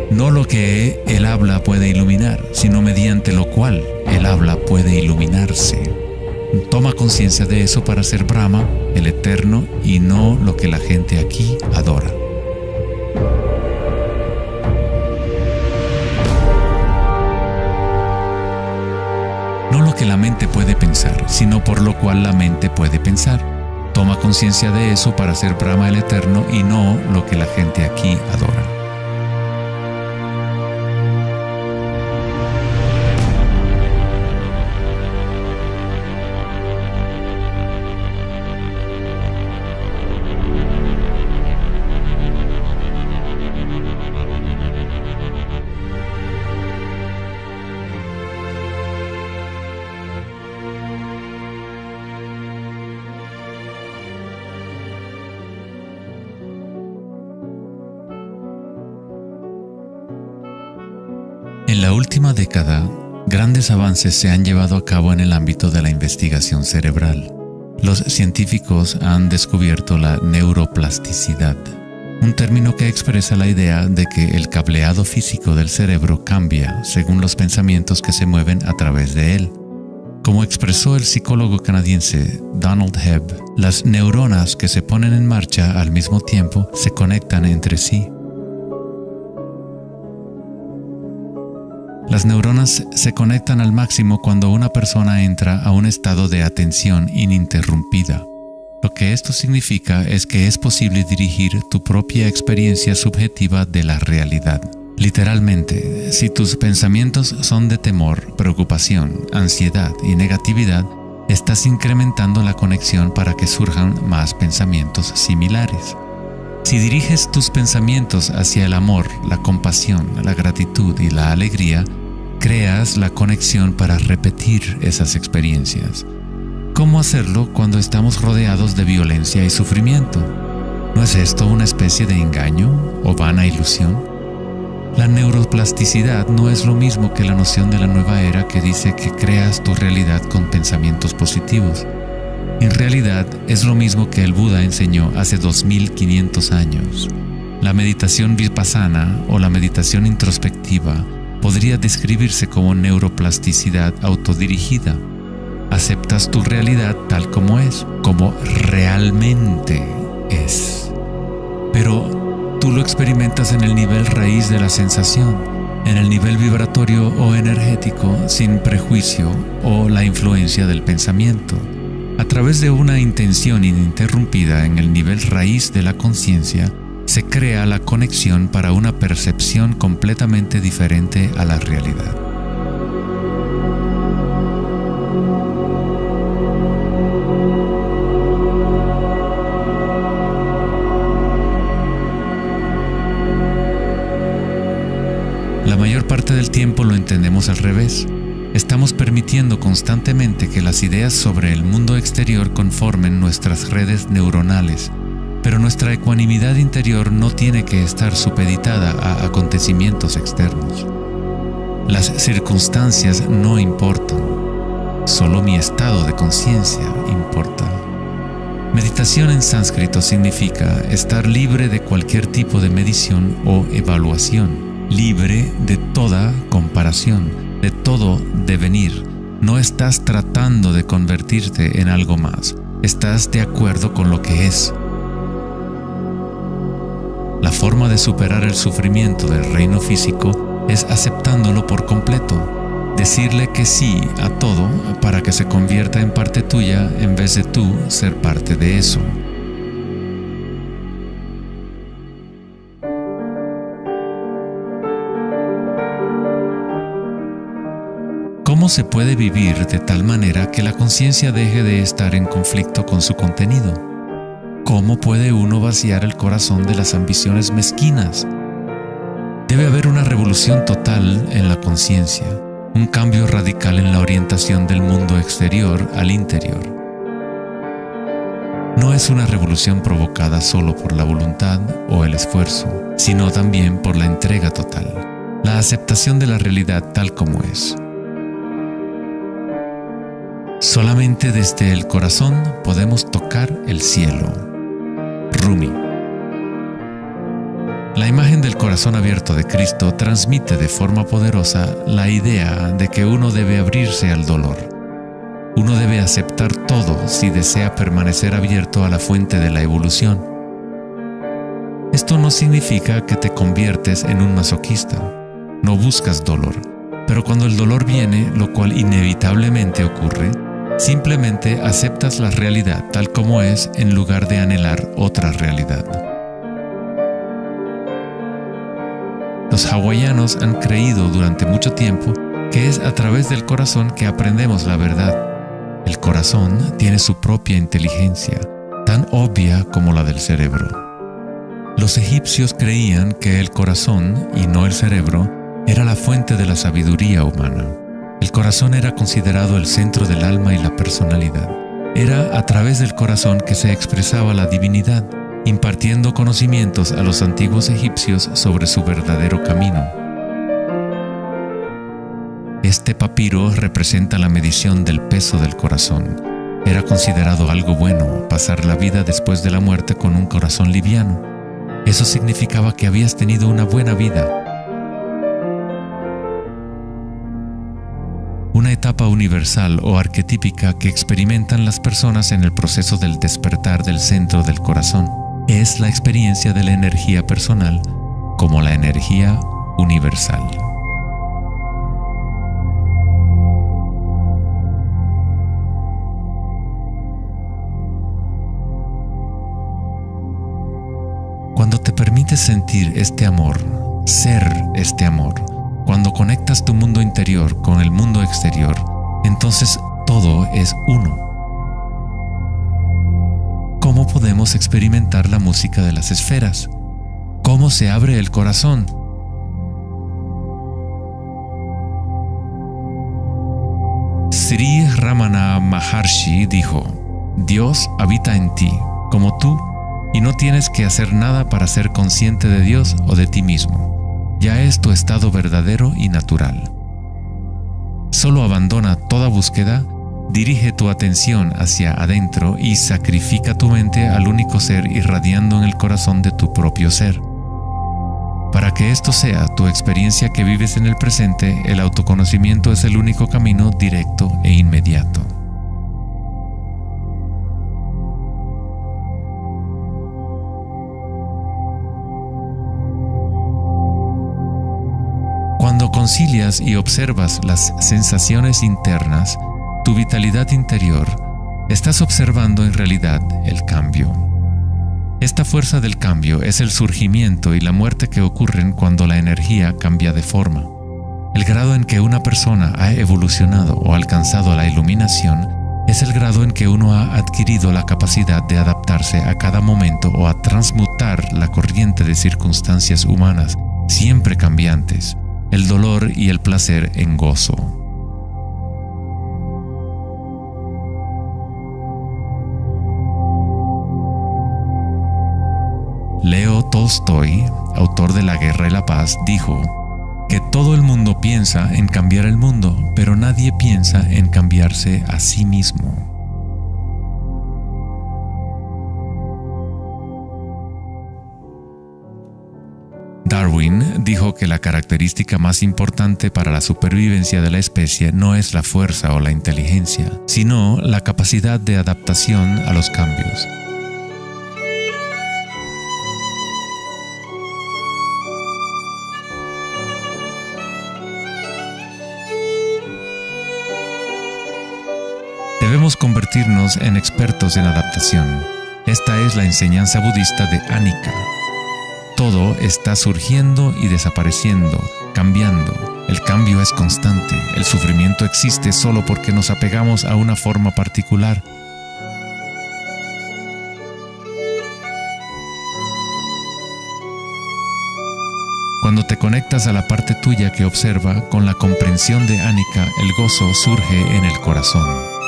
No lo que el habla puede iluminar, sino mediante lo cual el habla puede iluminarse. Toma conciencia de eso para ser Brahma, el Eterno, y no lo que la gente aquí adora. No lo que la mente puede pensar, sino por lo cual la mente puede pensar. Toma conciencia de eso para ser Brahma, el Eterno, y no lo que la gente aquí adora. En la última década, grandes avances se han llevado a cabo en el ámbito de la investigación cerebral. Los científicos han descubierto la neuroplasticidad, un término que expresa la idea de que el cableado físico del cerebro cambia según los pensamientos que se mueven a través de él. Como expresó el psicólogo canadiense Donald Hebb, las neuronas que se ponen en marcha al mismo tiempo se conectan entre sí. Las neuronas se conectan al máximo cuando una persona entra a un estado de atención ininterrumpida. Lo que esto significa es que es posible dirigir tu propia experiencia subjetiva de la realidad. Literalmente, si tus pensamientos son de temor, preocupación, ansiedad y negatividad, estás incrementando la conexión para que surjan más pensamientos similares. Si diriges tus pensamientos hacia el amor, la compasión, la gratitud y la alegría, creas la conexión para repetir esas experiencias. ¿Cómo hacerlo cuando estamos rodeados de violencia y sufrimiento? ¿No es esto una especie de engaño o vana ilusión? La neuroplasticidad no es lo mismo que la noción de la nueva era que dice que creas tu realidad con pensamientos positivos. En realidad es lo mismo que el Buda enseñó hace 2500 años. La meditación vipassana o la meditación introspectiva podría describirse como neuroplasticidad autodirigida. Aceptas tu realidad tal como es, como realmente es. Pero tú lo experimentas en el nivel raíz de la sensación, en el nivel vibratorio o energético, sin prejuicio o la influencia del pensamiento. A través de una intención ininterrumpida en el nivel raíz de la conciencia, se crea la conexión para una percepción completamente diferente a la realidad. La mayor parte del tiempo lo entendemos al revés. Estamos permitiendo constantemente que las ideas sobre el mundo exterior conformen nuestras redes neuronales, pero nuestra ecuanimidad interior no tiene que estar supeditada a acontecimientos externos. Las circunstancias no importan, solo mi estado de conciencia importa. Meditación en sánscrito significa estar libre de cualquier tipo de medición o evaluación. Libre de toda comparación, de todo devenir. No estás tratando de convertirte en algo más. Estás de acuerdo con lo que es. La forma de superar el sufrimiento del reino físico es aceptándolo por completo. Decirle que sí a todo para que se convierta en parte tuya en vez de tú ser parte de eso. ¿Cómo se puede vivir de tal manera que la conciencia deje de estar en conflicto con su contenido? ¿Cómo puede uno vaciar el corazón de las ambiciones mezquinas? Debe haber una revolución total en la conciencia, un cambio radical en la orientación del mundo exterior al interior. No es una revolución provocada solo por la voluntad o el esfuerzo, sino también por la entrega total, la aceptación de la realidad tal como es. Solamente desde el corazón podemos tocar el cielo. Rumi. La imagen del corazón abierto de Cristo transmite de forma poderosa la idea de que uno debe abrirse al dolor. Uno debe aceptar todo si desea permanecer abierto a la fuente de la evolución. Esto no significa que te conviertes en un masoquista. No buscas dolor, pero cuando el dolor viene, lo cual inevitablemente ocurre, simplemente aceptas la realidad tal como es en lugar de anhelar otra realidad. Los hawaianos han creído durante mucho tiempo que es a través del corazón que aprendemos la verdad. El corazón tiene su propia inteligencia, tan obvia como la del cerebro. Los egipcios creían que el corazón, y no el cerebro, era la fuente de la sabiduría humana. El corazón era considerado el centro del alma y la personalidad. Era a través del corazón que se expresaba la divinidad, impartiendo conocimientos a los antiguos egipcios sobre su verdadero camino. Este papiro representa la medición del peso del corazón. Era considerado algo bueno pasar la vida después de la muerte con un corazón liviano. Eso significaba que habías tenido una buena vida. Una etapa universal o arquetípica que experimentan las personas en el proceso del despertar del centro del corazón es la experiencia de la energía personal como la energía universal. permites sentir este amor, ser este amor, cuando conectas tu mundo interior con el mundo exterior, entonces todo es uno. ¿Cómo podemos experimentar la música de las esferas? ¿Cómo se abre el corazón? Sri Ramana Maharshi dijo: Dios habita en ti, como tú, y no tienes que hacer nada para ser consciente de Dios o de ti mismo. Ya es tu estado verdadero y natural. Solo abandona toda búsqueda, dirige tu atención hacia adentro y sacrifica tu mente al único ser irradiando en el corazón de tu propio ser. Para que esto sea tu experiencia que vives en el presente, el autoconocimiento es el único camino directo e inmediato. Cuando concilias y observas las sensaciones internas, tu vitalidad interior, estás observando en realidad el cambio. Esta fuerza del cambio es el surgimiento y la muerte que ocurren cuando la energía cambia de forma. El grado en que una persona ha evolucionado o alcanzado la iluminación es el grado en que uno ha adquirido la capacidad de adaptarse a cada momento o a transmutar la corriente de circunstancias humanas, siempre cambiantes, el dolor y el placer en gozo. Leo Tolstoy, autor de La Guerra y la Paz, dijo que todo el mundo piensa en cambiar el mundo, pero nadie piensa en cambiarse a sí mismo. Darwin dijo que la característica más importante para la supervivencia de la especie no es la fuerza o la inteligencia, sino la capacidad de adaptación a los cambios. Debemos convertirnos en expertos en adaptación. Esta es la enseñanza budista de Anicca. Todo está surgiendo y desapareciendo, cambiando. El cambio es constante. El sufrimiento existe solo porque nos apegamos a una forma particular. Cuando te conectas a la parte tuya que observa, con la comprensión de Anicca, el gozo surge en el corazón.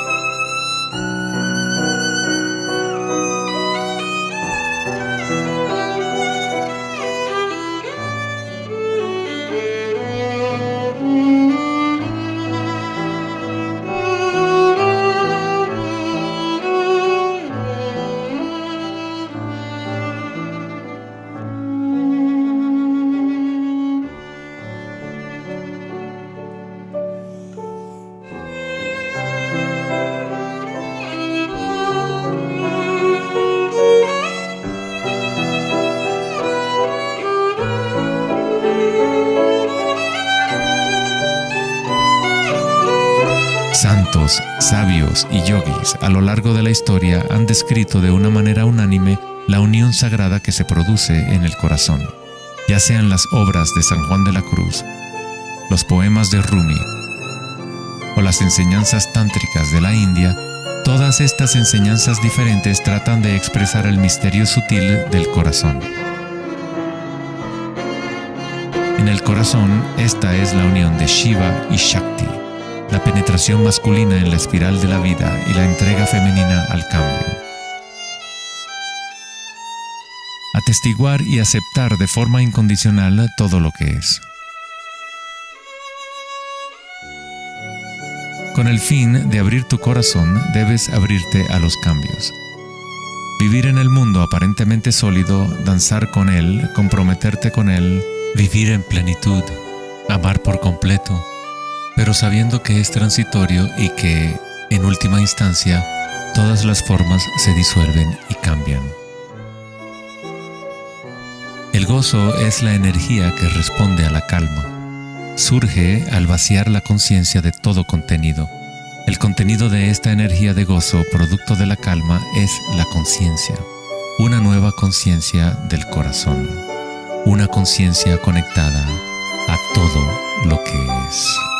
Santos, sabios y yogis a lo largo de la historia han descrito de una manera unánime la unión sagrada que se produce en el corazón, ya sean las obras de San Juan de la Cruz, los poemas de Rumi o las enseñanzas tántricas de la India. Todas estas enseñanzas diferentes tratan de expresar el misterio sutil del corazón. En el corazón, esta es la unión de Shiva y Shakti, la penetración masculina en la espiral de la vida y la entrega femenina al cambio. Atestiguar y aceptar de forma incondicional todo lo que es. Con el fin de abrir tu corazón, debes abrirte a los cambios. Vivir en el mundo aparentemente sólido, danzar con él, comprometerte con él, vivir en plenitud, amar por completo, pero sabiendo que es transitorio y que, en última instancia, todas las formas se disuelven y cambian. El gozo es la energía que responde a la calma. Surge al vaciar la conciencia de todo contenido. El contenido de esta energía de gozo, producto de la calma, es la conciencia, una nueva conciencia del corazón. una conciencia conectada a todo lo que es.